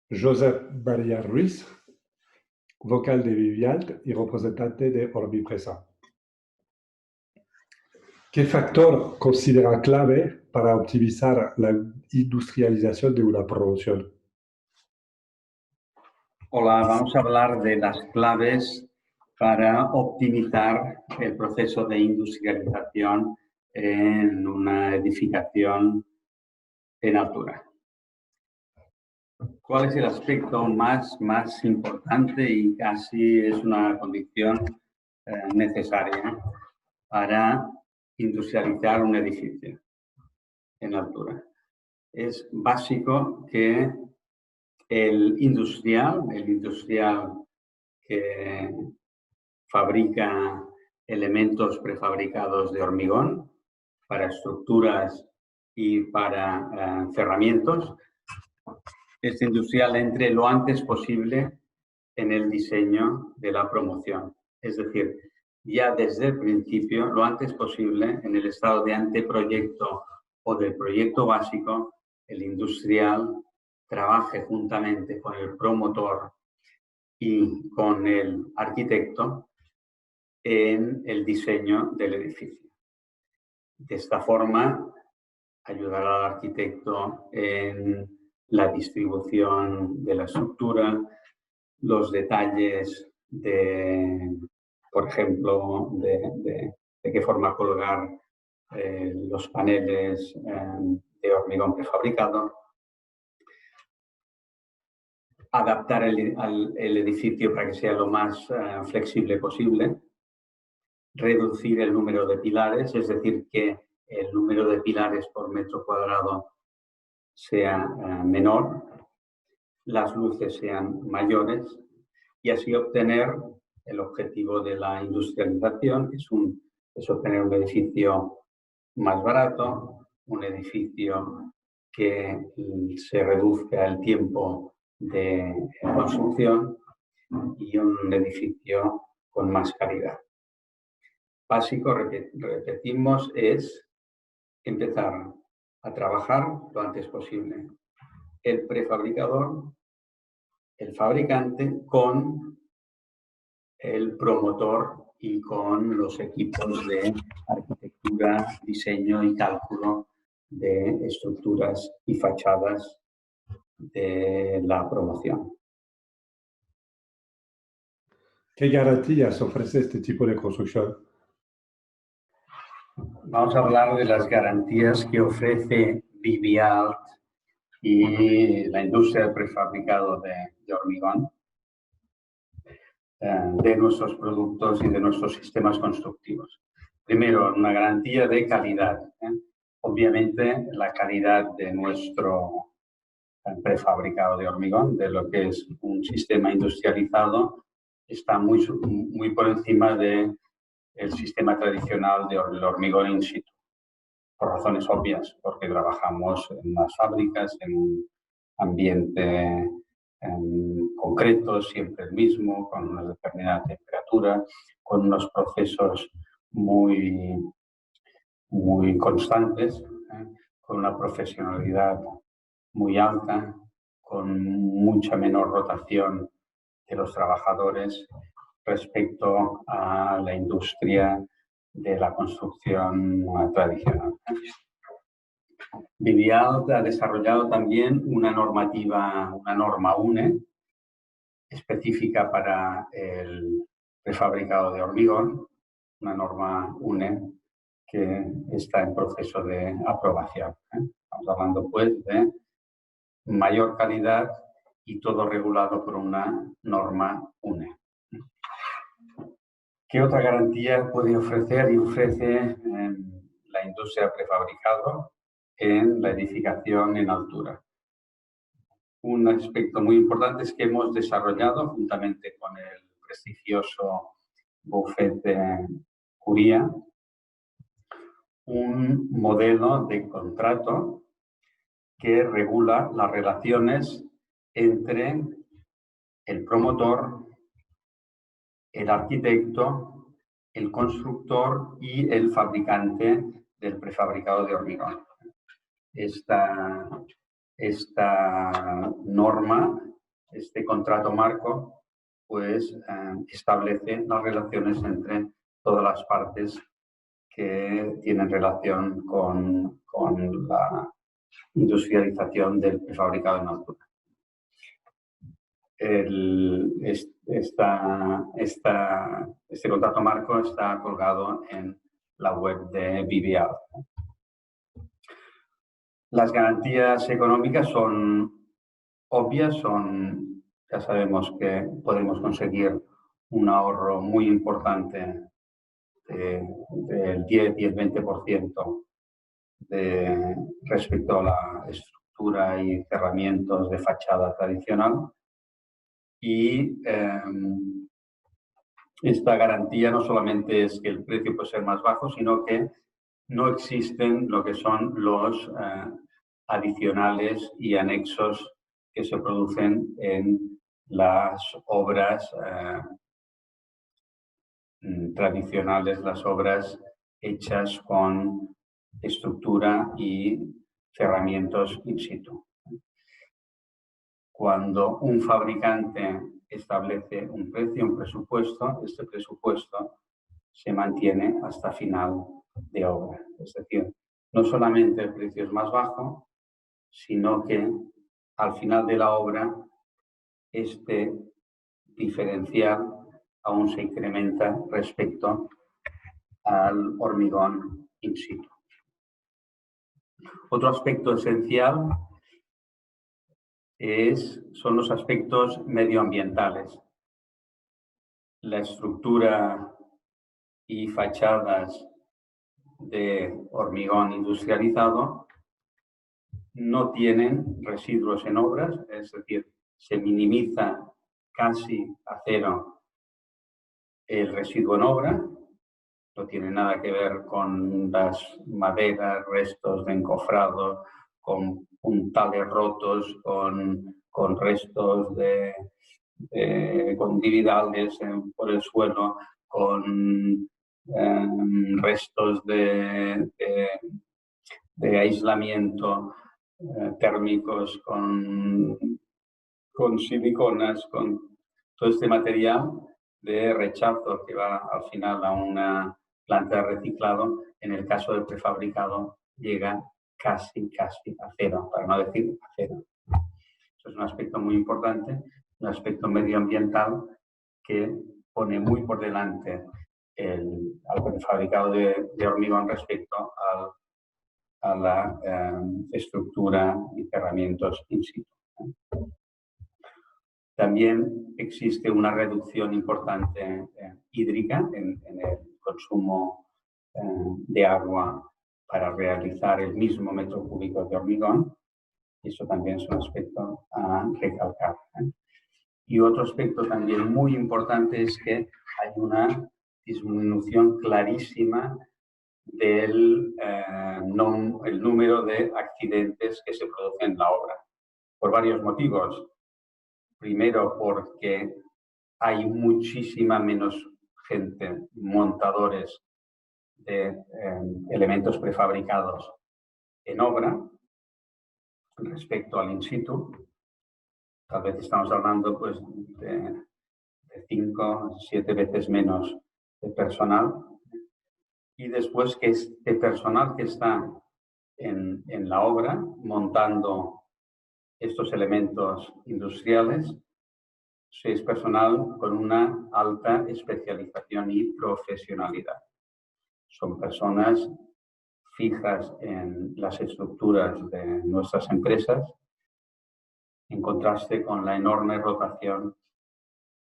Josep María Ruiz, vocal de Vivialt y representante de Orbipresa. ¿Qué factor considera clave para optimizar la industrialización de una producción? Hola, vamos a hablar de las claves para optimizar el proceso de industrialización en una edificación en altura. ¿Cuál es el aspecto más importante y casi es una condición necesaria? para industrializar un edificio en altura. Es básico que el industrial que fabrica elementos prefabricados de hormigón para estructuras y para cerramientos, este industrial entre lo antes posible en el diseño de la promoción. Es decir, ya desde el principio, lo antes posible, en el estado de anteproyecto o del proyecto básico, el industrial trabaje juntamente con el promotor y con el arquitecto en el diseño del edificio. De esta forma, ayudará al arquitecto en la distribución de la estructura, los detalles de, por ejemplo, de qué forma colgar los paneles de hormigón prefabricado, adaptar el edificio para que sea lo más flexible posible, reducir el número de pilares, es decir, que el número de pilares por metro cuadrado sea menor, las luces sean mayores y así obtener el objetivo de la industrialización, es obtener un edificio más barato, un edificio que se reduzca el tiempo de construcción y un edificio con más calidad. Básico, repetimos, es empezar a trabajar lo antes posible. El prefabricador, el fabricante, con el promotor y con los equipos de arquitectura, diseño y cálculo de estructuras y fachadas de la promoción. ¿Qué garantías ofrece este tipo de construcción? Vamos a hablar de las garantías que ofrece BBAlt y la industria del prefabricado de hormigón de nuestros productos y de nuestros sistemas constructivos. Primero, una garantía de calidad. Obviamente, la calidad de nuestro prefabricado de hormigón, de lo que es un sistema industrializado, está muy por encima del sistema tradicional del hormigón in situ, por razones obvias, porque trabajamos en las fábricas, en un ambiente concreto, siempre el mismo, con una determinada temperatura, con unos procesos muy constantes, con una profesionalidad muy alta, con mucha menor rotación de los trabajadores respecto a la industria de la construcción tradicional. BBAlt ha desarrollado también una norma UNE específica para el prefabricado de hormigón, una norma UNE que está en proceso de aprobación. Estamos hablando, pues, de mayor calidad y todo regulado por una norma UNE. ¿Qué otra garantía puede ofrecer y ofrece la industria del prefabricado en la edificación en altura? Un aspecto muy importante es que hemos desarrollado, juntamente con el prestigioso bufete Curia, un modelo de contrato que regula las relaciones entre el promotor, el arquitecto, el constructor y el fabricante del prefabricado de hormigón. Esta norma, este contrato marco, pues establece las relaciones entre todas las partes que tienen relación con la industrialización del prefabricado en altura. Este contrato marco está colgado en la web de BBAlt. Las garantías económicas son obvias, ya sabemos que podemos conseguir un ahorro muy importante del 10 y el 20% respecto a la estructura y cerramientos de fachada tradicional. Y esta garantía no solamente es que el precio puede ser más bajo, sino que no existen lo que son los adicionales y anexos que se producen en las obras tradicionales, las obras hechas con estructura y cerramientos in situ. Cuando un fabricante establece un precio, un presupuesto, este presupuesto se mantiene hasta final de obra. Es decir, no solamente el precio es más bajo, sino que al final de la obra este diferencial aún se incrementa respecto al hormigón in situ. Otro aspecto esencial son los aspectos medioambientales. La estructura y fachadas de hormigón industrializado no tienen residuos en obras, es decir, se minimiza casi a cero el residuo en obra. No tiene nada que ver con las maderas, restos de encofrado, con puntales rotos, con restos con dividales por el suelo, con restos de aislamiento térmicos, con siliconas, con todo este material de rechazo que va al final a una planta de reciclado. En el caso del prefabricado llega casi a cero, para no decir a cero. Eso es un aspecto muy importante, un aspecto medioambiental que pone muy por delante al prefabricado de hormigón respecto a la estructura y cerramientos in situ. También existe una reducción importante hídrica en el consumo de agua para realizar el mismo metro cúbico de hormigón. Eso también es un aspecto a recalcar. Y otro aspecto también muy importante es que hay una disminución clarísima del el número de accidentes que se producen en la obra, por varios motivos. Primero, porque hay muchísima menos gente, montadores de elementos prefabricados en obra respecto al in situ. Tal vez estamos hablando pues, de 5 o 7 veces menos de personal. Y después que este personal que está en la obra montando estos elementos industriales es personal con una alta especialización y profesionalidad. Son personas fijas en las estructuras de nuestras empresas, en contraste con la enorme rotación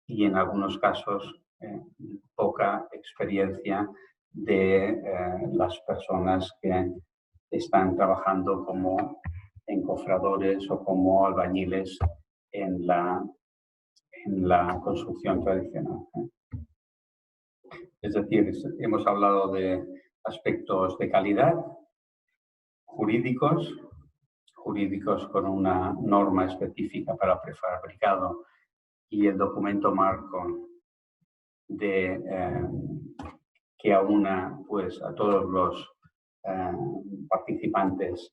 y en algunos casos poca experiencia de las personas que están trabajando como encofradores o como albañiles en la construcción tradicional. Es decir, hemos hablado de aspectos de calidad, jurídicos con una norma específica para prefabricado y el documento marco que aúna pues, a todos los participantes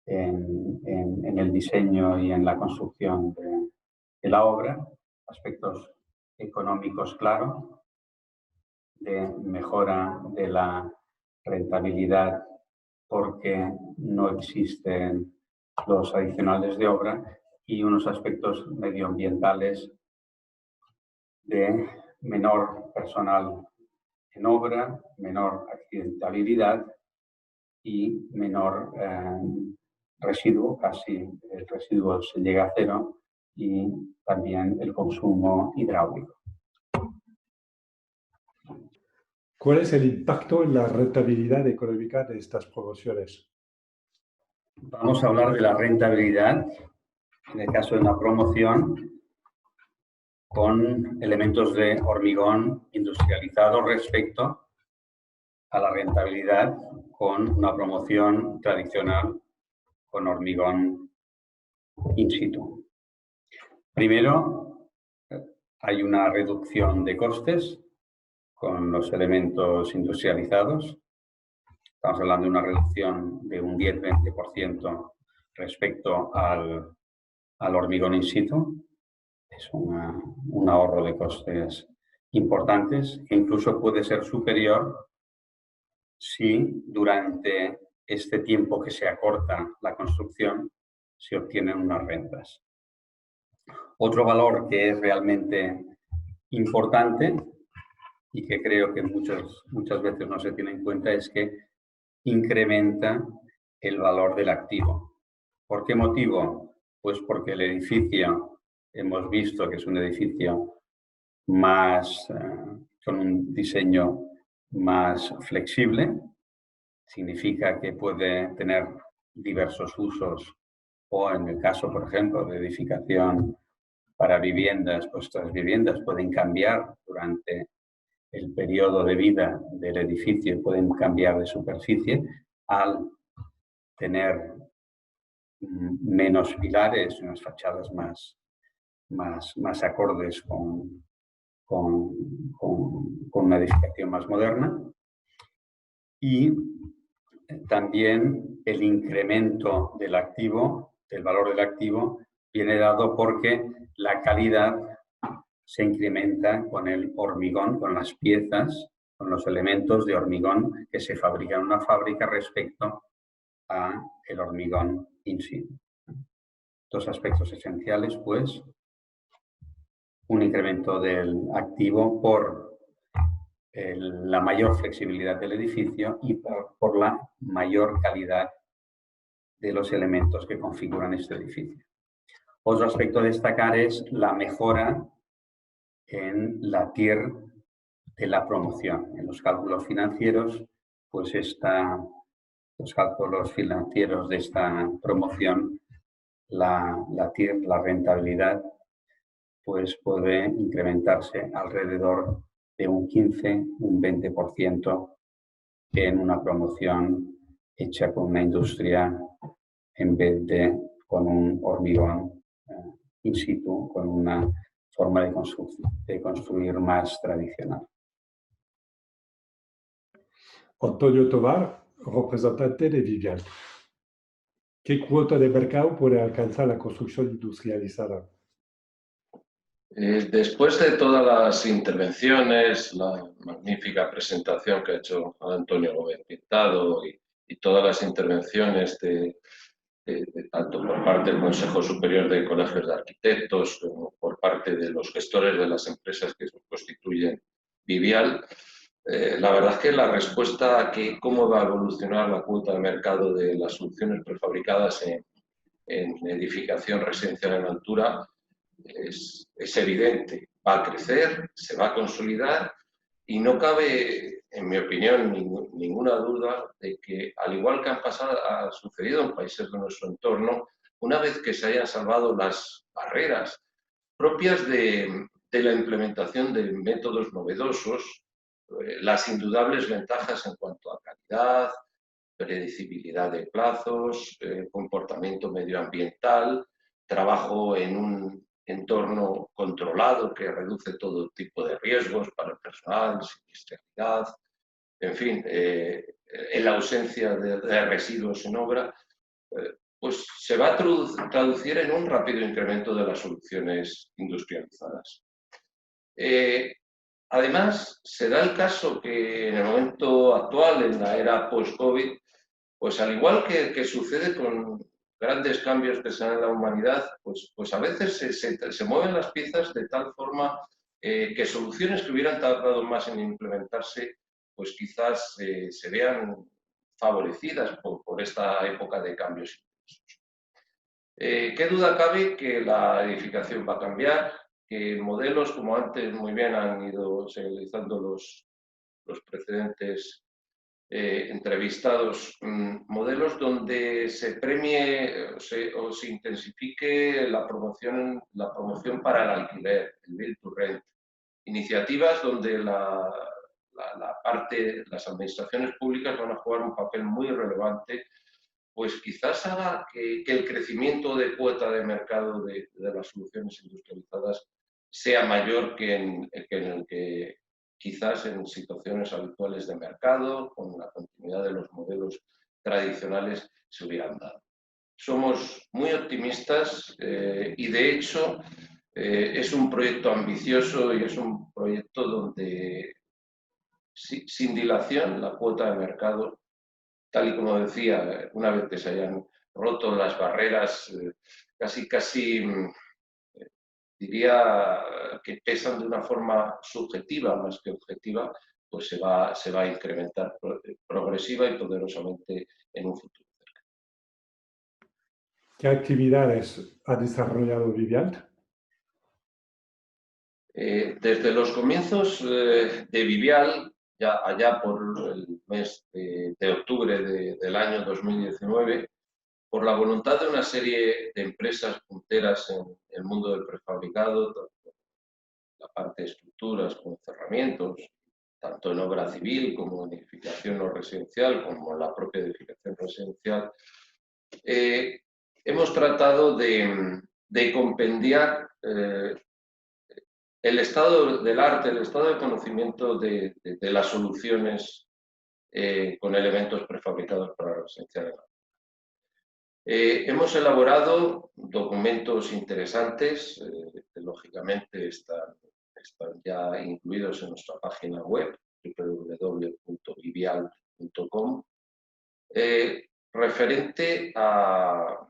en el diseño y en la construcción de la obra, aspectos económicos claros, de mejora de la rentabilidad porque no existen los adicionales de obra y unos aspectos medioambientales de menor personal en obra, menor accidentabilidad y menor residuo, casi el residuo se llega a cero, y también el consumo hidráulico. ¿Cuál es el impacto en la rentabilidad económica de estas promociones? Vamos a hablar de la rentabilidad, en el caso de una promoción, con elementos de hormigón industrializado respecto a la rentabilidad con una promoción tradicional con hormigón in situ. Primero, hay una reducción de costes con los elementos industrializados. Estamos hablando de una reducción de un 10-20% respecto al hormigón in situ. Es un ahorro de costes importantes que incluso puede ser superior si durante este tiempo que se acorta la construcción se obtienen unas rentas. Otro valor que es realmente importante y que creo que muchas veces no se tiene en cuenta es que incrementa el valor del activo. ¿Por qué motivo? Pues porque el edificio, hemos visto que es un edificio más, con un diseño más flexible, significa que puede tener diversos usos o en el caso, por ejemplo, de edificación para viviendas, pues estas viviendas pueden cambiar durante el periodo de vida del edificio, pueden cambiar de superficie al tener menos pilares, unas fachadas más acordes con una edificación más moderna. Y también el incremento del activo, del valor del activo, viene dado porque la calidad se incrementa con el hormigón, con las piezas, con los elementos de hormigón que se fabrican en una fábrica respecto a el hormigón in situ. Dos aspectos esenciales, pues, un incremento del activo por la mayor flexibilidad del edificio y por la mayor calidad de los elementos que configuran este edificio. Otro aspecto a destacar es la mejora en la TIR de la promoción. En los cálculos financieros, pues los cálculos financieros de esta promoción, la TIR, la rentabilidad, pues puede incrementarse alrededor de un 15, un 20% en una promoción hecha con una industria en vez de con un hormigón in situ, con una forma de construir más tradicional. Antonio Tovar, representante de Vivial. ¿Qué cuota de mercado puede alcanzar la construcción industrializada? Después de todas las intervenciones, la magnífica presentación que ha hecho Antonio Gómez Pintado y todas las intervenciones tanto por parte del Consejo Superior de Colegios de Arquitectos como por parte de los gestores de las empresas que constituyen Vivial, la verdad es que la respuesta a cómo va a evolucionar la cuota de mercado de las soluciones prefabricadas en edificación residencial en altura es evidente. Va a crecer, se va a consolidar y no cabe, en mi opinión, ninguna duda de que, al igual que ha sucedido en países de nuestro entorno, una vez que se hayan salvado las barreras propias de la implementación de métodos novedosos, las indudables ventajas en cuanto a calidad, predecibilidad de plazos, comportamiento medioambiental, trabajo en un entorno controlado que reduce todo tipo de riesgos para el personal, siniestralidad, en fin, en la ausencia de residuos en obra, pues se va a traducir en un rápido incremento de las soluciones industrializadas. Además, se da el caso que en el momento actual, en la era post-COVID, pues al igual que sucede con grandes cambios que se dan en la humanidad, pues a veces se mueven las piezas de tal forma que soluciones que hubieran tardado más en implementarse, pues quizás se vean favorecidas por esta época de cambios. ¿Qué duda cabe que la edificación va a cambiar? Que modelos, como antes muy bien han ido señalizando los precedentes entrevistados, modelos donde se premie o se intensifique la promoción para el alquiler, el build to rent. Iniciativas donde las administraciones públicas van a jugar un papel muy relevante, pues quizás haga que el crecimiento de cuota de mercado de las soluciones industrializadas sea mayor que en el que quizás en situaciones habituales de mercado, con la continuidad de los modelos tradicionales, se hubieran dado. Somos muy optimistas y, de hecho, es un proyecto ambicioso y es un proyecto donde, sin dilación, la cuota de mercado, tal y como decía, una vez que se hayan roto las barreras, casi diría que pesan de una forma subjetiva más que objetiva, pues se va a incrementar progresiva y poderosamente en un futuro. ¿Qué actividades ha desarrollado Vivial? Desde los comienzos de Vivial, ya allá por el mes de octubre del año 2019, por la voluntad de una serie de empresas punteras en el mundo del prefabricado, tanto la parte de estructuras como cerramientos, tanto en obra civil como en edificación no residencial, como en la propia edificación residencial, hemos tratado de compendiar el estado del arte, el estado de conocimiento de las soluciones con elementos prefabricados para residencial. Hemos elaborado documentos interesantes, que lógicamente están ya incluidos en nuestra página web, www.vivial.com, referente a,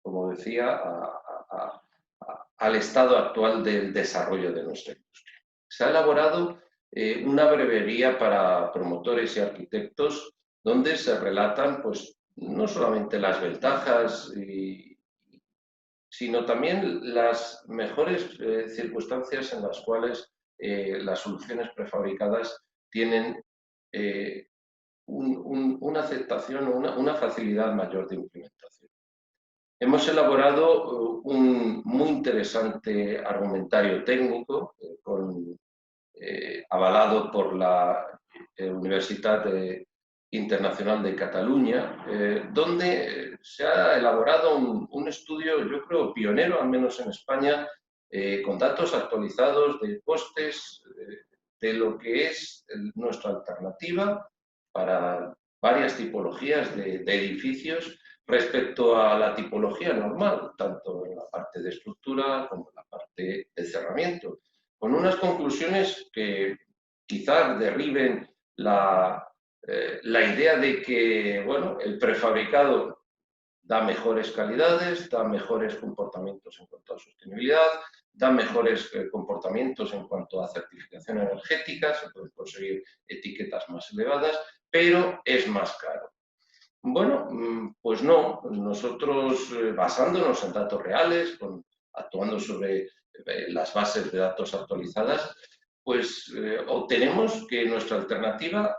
como decía, al estado actual del desarrollo de nuestra industria. Se ha elaborado una breviaria para promotores y arquitectos donde se relatan, pues, no solamente las ventajas, sino también las mejores circunstancias en las cuales las soluciones prefabricadas tienen una aceptación o una facilidad mayor de implementación. Hemos elaborado un muy interesante argumentario técnico avalado por la Universitat Internacional de Cataluña, donde se ha elaborado un estudio, yo creo, pionero, al menos en España, con datos actualizados de costes de lo que es nuestra alternativa para varias tipologías de edificios respecto a la tipología normal, tanto en la parte de estructura como en la parte de cerramiento, con unas conclusiones que quizás derriben la idea de que, bueno, el prefabricado da mejores calidades, da mejores comportamientos en cuanto a sostenibilidad, da mejores comportamientos en cuanto a certificación energética, se pueden conseguir etiquetas más elevadas, pero es más caro. Bueno, pues no. Nosotros, basándonos en datos reales, actuando sobre las bases de datos actualizadas, pues obtenemos que nuestra alternativa,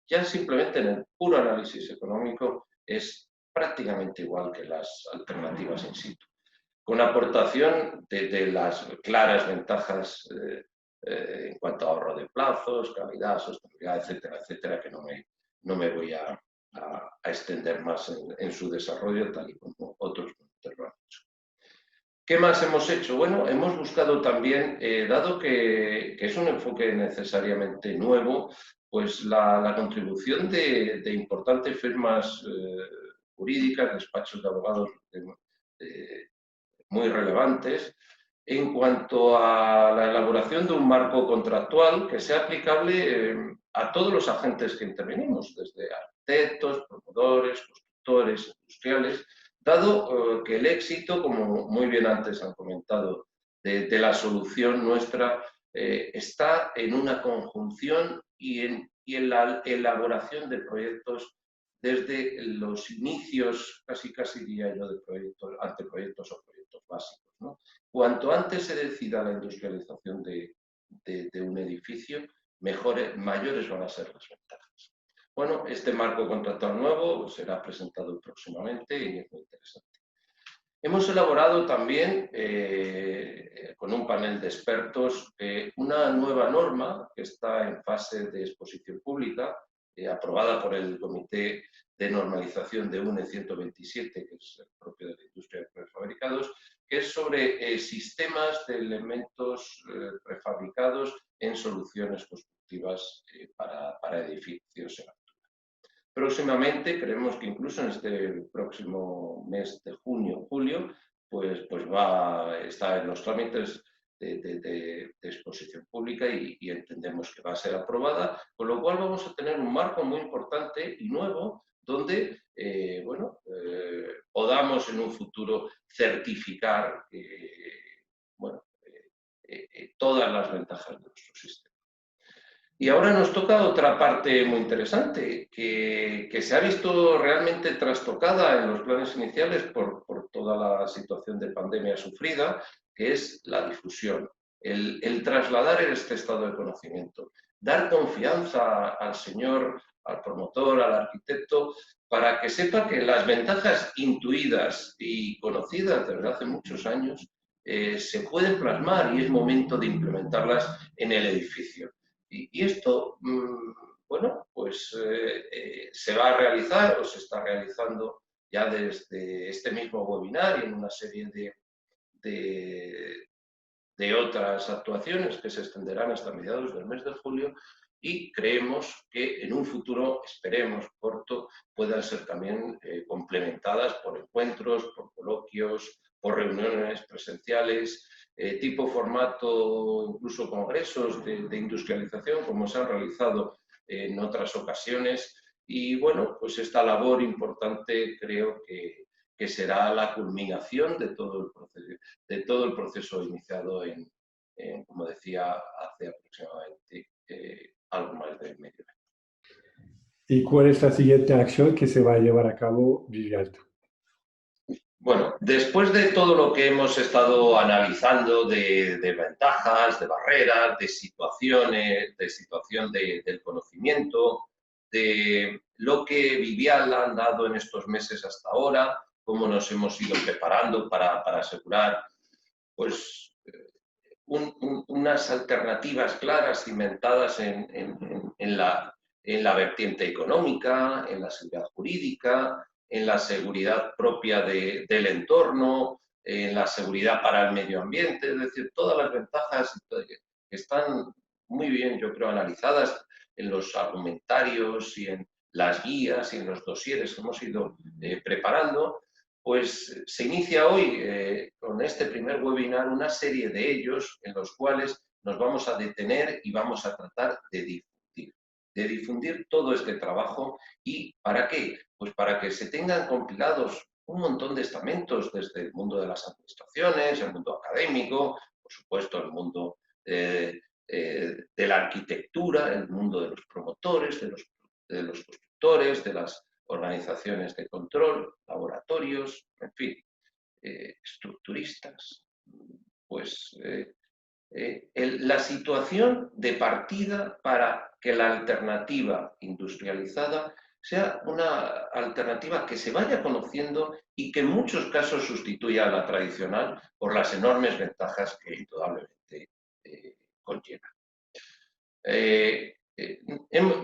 ya simplemente en el puro análisis económico, es prácticamente igual que las alternativas in situ, con aportación de las claras ventajas en cuanto a ahorro de plazos, calidad, sostenibilidad, etcétera, etcétera, que no me voy a extender más en su desarrollo, tal y como otros lo han hecho. ¿Qué más hemos hecho? Bueno, hemos buscado también, dado que es un enfoque necesariamente nuevo, pues la contribución de importantes firmas jurídicas, despachos de abogados muy relevantes, en cuanto a la elaboración de un marco contractual que sea aplicable a todos los agentes que intervenimos, desde arquitectos, promotores, constructores, industriales, dado que el éxito, como muy bien antes han comentado, de la solución nuestra está en una conjunción y en la elaboración de proyectos desde los inicios, casi diría yo, de anteproyectos o proyectos básicos, ¿no? Cuanto antes se decida la industrialización de un edificio, mayores van a ser las ventajas. Bueno, este marco contractual nuevo será presentado próximamente y es muy interesante. Hemos elaborado también, con un panel de expertos, una nueva norma que está en fase de exposición pública, aprobada por el Comité de Normalización de UNE 127, que es el propio de la industria de prefabricados, que es sobre sistemas de elementos prefabricados en soluciones constructivas para edificios en altura. Próximamente, creemos que incluso en este próximo mes de junio, julio, pues está en los trámites de exposición pública y entendemos que va a ser aprobada, con lo cual vamos a tener un marco muy importante y nuevo donde podamos en un futuro certificar todas las ventajas de nuestro sistema. Y ahora nos toca otra parte muy interesante, que se ha visto realmente trastocada en los planes iniciales por toda la situación de pandemia sufrida, que es la difusión, el trasladar este estado de conocimiento, dar confianza al señor, al promotor, al arquitecto, para que sepa que las ventajas intuidas y conocidas desde hace muchos años se pueden plasmar y es momento de implementarlas en el edificio. Y esto, se va a realizar o se está realizando ya desde este mismo webinar y en una serie de otras actuaciones que se extenderán hasta mediados del mes de julio y creemos que en un futuro, esperemos corto, puedan ser también complementadas por encuentros, por coloquios, por reuniones presenciales, tipo formato, incluso congresos de industrialización, como se han realizado en otras ocasiones. Y bueno, pues esta labor importante creo que será la culminación de todo el proceso iniciado como decía, hace aproximadamente algo más de medio año. ¿Y cuál es la siguiente acción que se va a llevar a cabo Vivialta? Bueno, después de todo lo que hemos estado analizando de ventajas, de barreras, de situaciones, de situación del conocimiento, de lo que Vivial ha dado en estos meses hasta ahora, cómo nos hemos ido preparando para asegurar pues, unas alternativas claras cimentadas en la vertiente económica, en la seguridad jurídica, en la seguridad propia del entorno, en la seguridad para el medio ambiente, es decir, todas las ventajas que están muy bien, yo creo, analizadas en los argumentarios y en las guías y en los dosieres que hemos ido preparando. Pues se inicia hoy con este primer webinar una serie de ellos en los cuales nos vamos a detener y vamos a tratar de difundir todo este trabajo. ¿Y para qué? Pues para que se tengan compilados un montón de estamentos desde el mundo de las administraciones, el mundo académico, por supuesto el mundo de la arquitectura, el mundo de los promotores, de los constructores, de las organizaciones de control, laboratorios, en fin, estructuristas. Pues la situación de partida para que la alternativa industrializada sea una alternativa que se vaya conociendo y que en muchos casos sustituya a la tradicional por las enormes ventajas que indudablemente conlleva.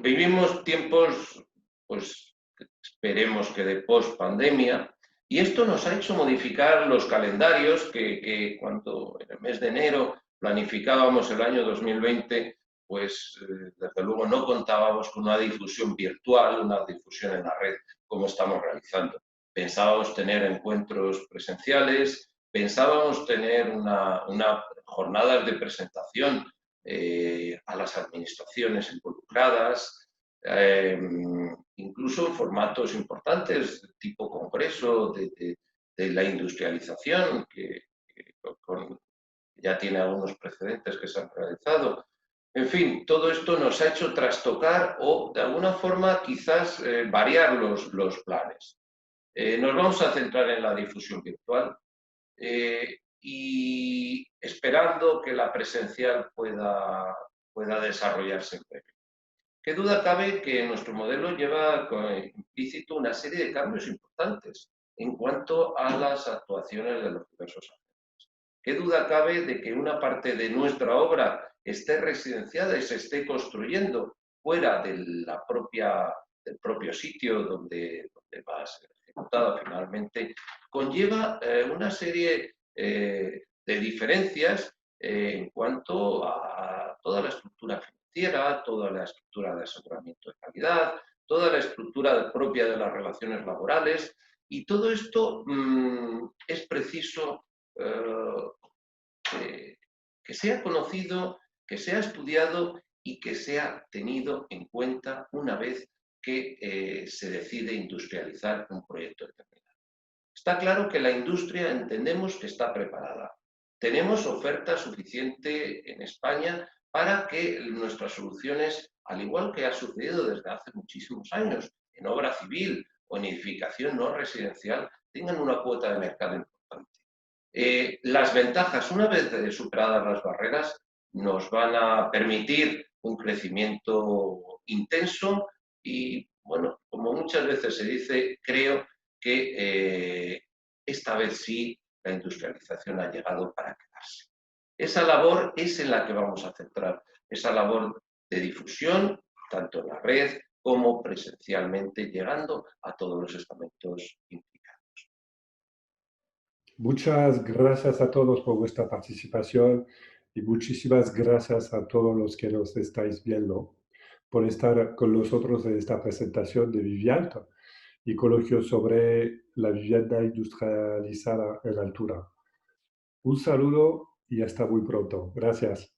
Vivimos tiempos, pues esperemos que de post-pandemia, y esto nos ha hecho modificar los calendarios que cuando en el mes de enero planificábamos el año 2020, pues desde luego no contábamos con una difusión virtual, una difusión en la red como estamos realizando. Pensábamos tener encuentros presenciales, pensábamos tener una jornadas de presentación a las administraciones involucradas, incluso en formatos importantes, tipo congreso de la industrialización, que ya tiene algunos precedentes que se han realizado. En fin, todo esto nos ha hecho trastocar o, de alguna forma, quizás variar los planes. Nos vamos a centrar en la difusión virtual y esperando que la presencial pueda pueda desarrollarse en breve. ¿Qué duda cabe que nuestro modelo lleva implícito una serie de cambios importantes en cuanto a las actuaciones de los diversos agentes? ¿Qué duda cabe de que una parte de nuestra obra esté residenciada y se esté construyendo fuera del propio sitio donde va a ser ejecutada finalmente? Conlleva una serie de diferencias en cuanto a toda la estructura financiera, toda la estructura de aseguramiento de calidad, toda la estructura propia de las relaciones laborales, y todo esto es preciso que sea conocido, que sea estudiado y que sea tenido en cuenta una vez que se decide industrializar un proyecto determinado. Está claro que la industria entendemos que está preparada. Tenemos oferta suficiente en España para que nuestras soluciones, al igual que ha sucedido desde hace muchísimos años en obra civil o en edificación no residencial, tengan una cuota de mercado importante. Las ventajas, una vez superadas las barreras, nos van a permitir un crecimiento intenso y, bueno, como muchas veces se dice, creo que esta vez sí la industrialización ha llegado para quedarse. Esa labor es en la que vamos a centrar, esa labor de difusión, tanto en la red como presencialmente, llegando a todos los estamentos implicados. Muchas gracias a todos por vuestra participación y muchísimas gracias a todos los que nos estáis viendo por estar con nosotros en esta presentación de Viviant y coloquio sobre la vivienda industrializada en altura. Un saludo y hasta muy pronto. Gracias.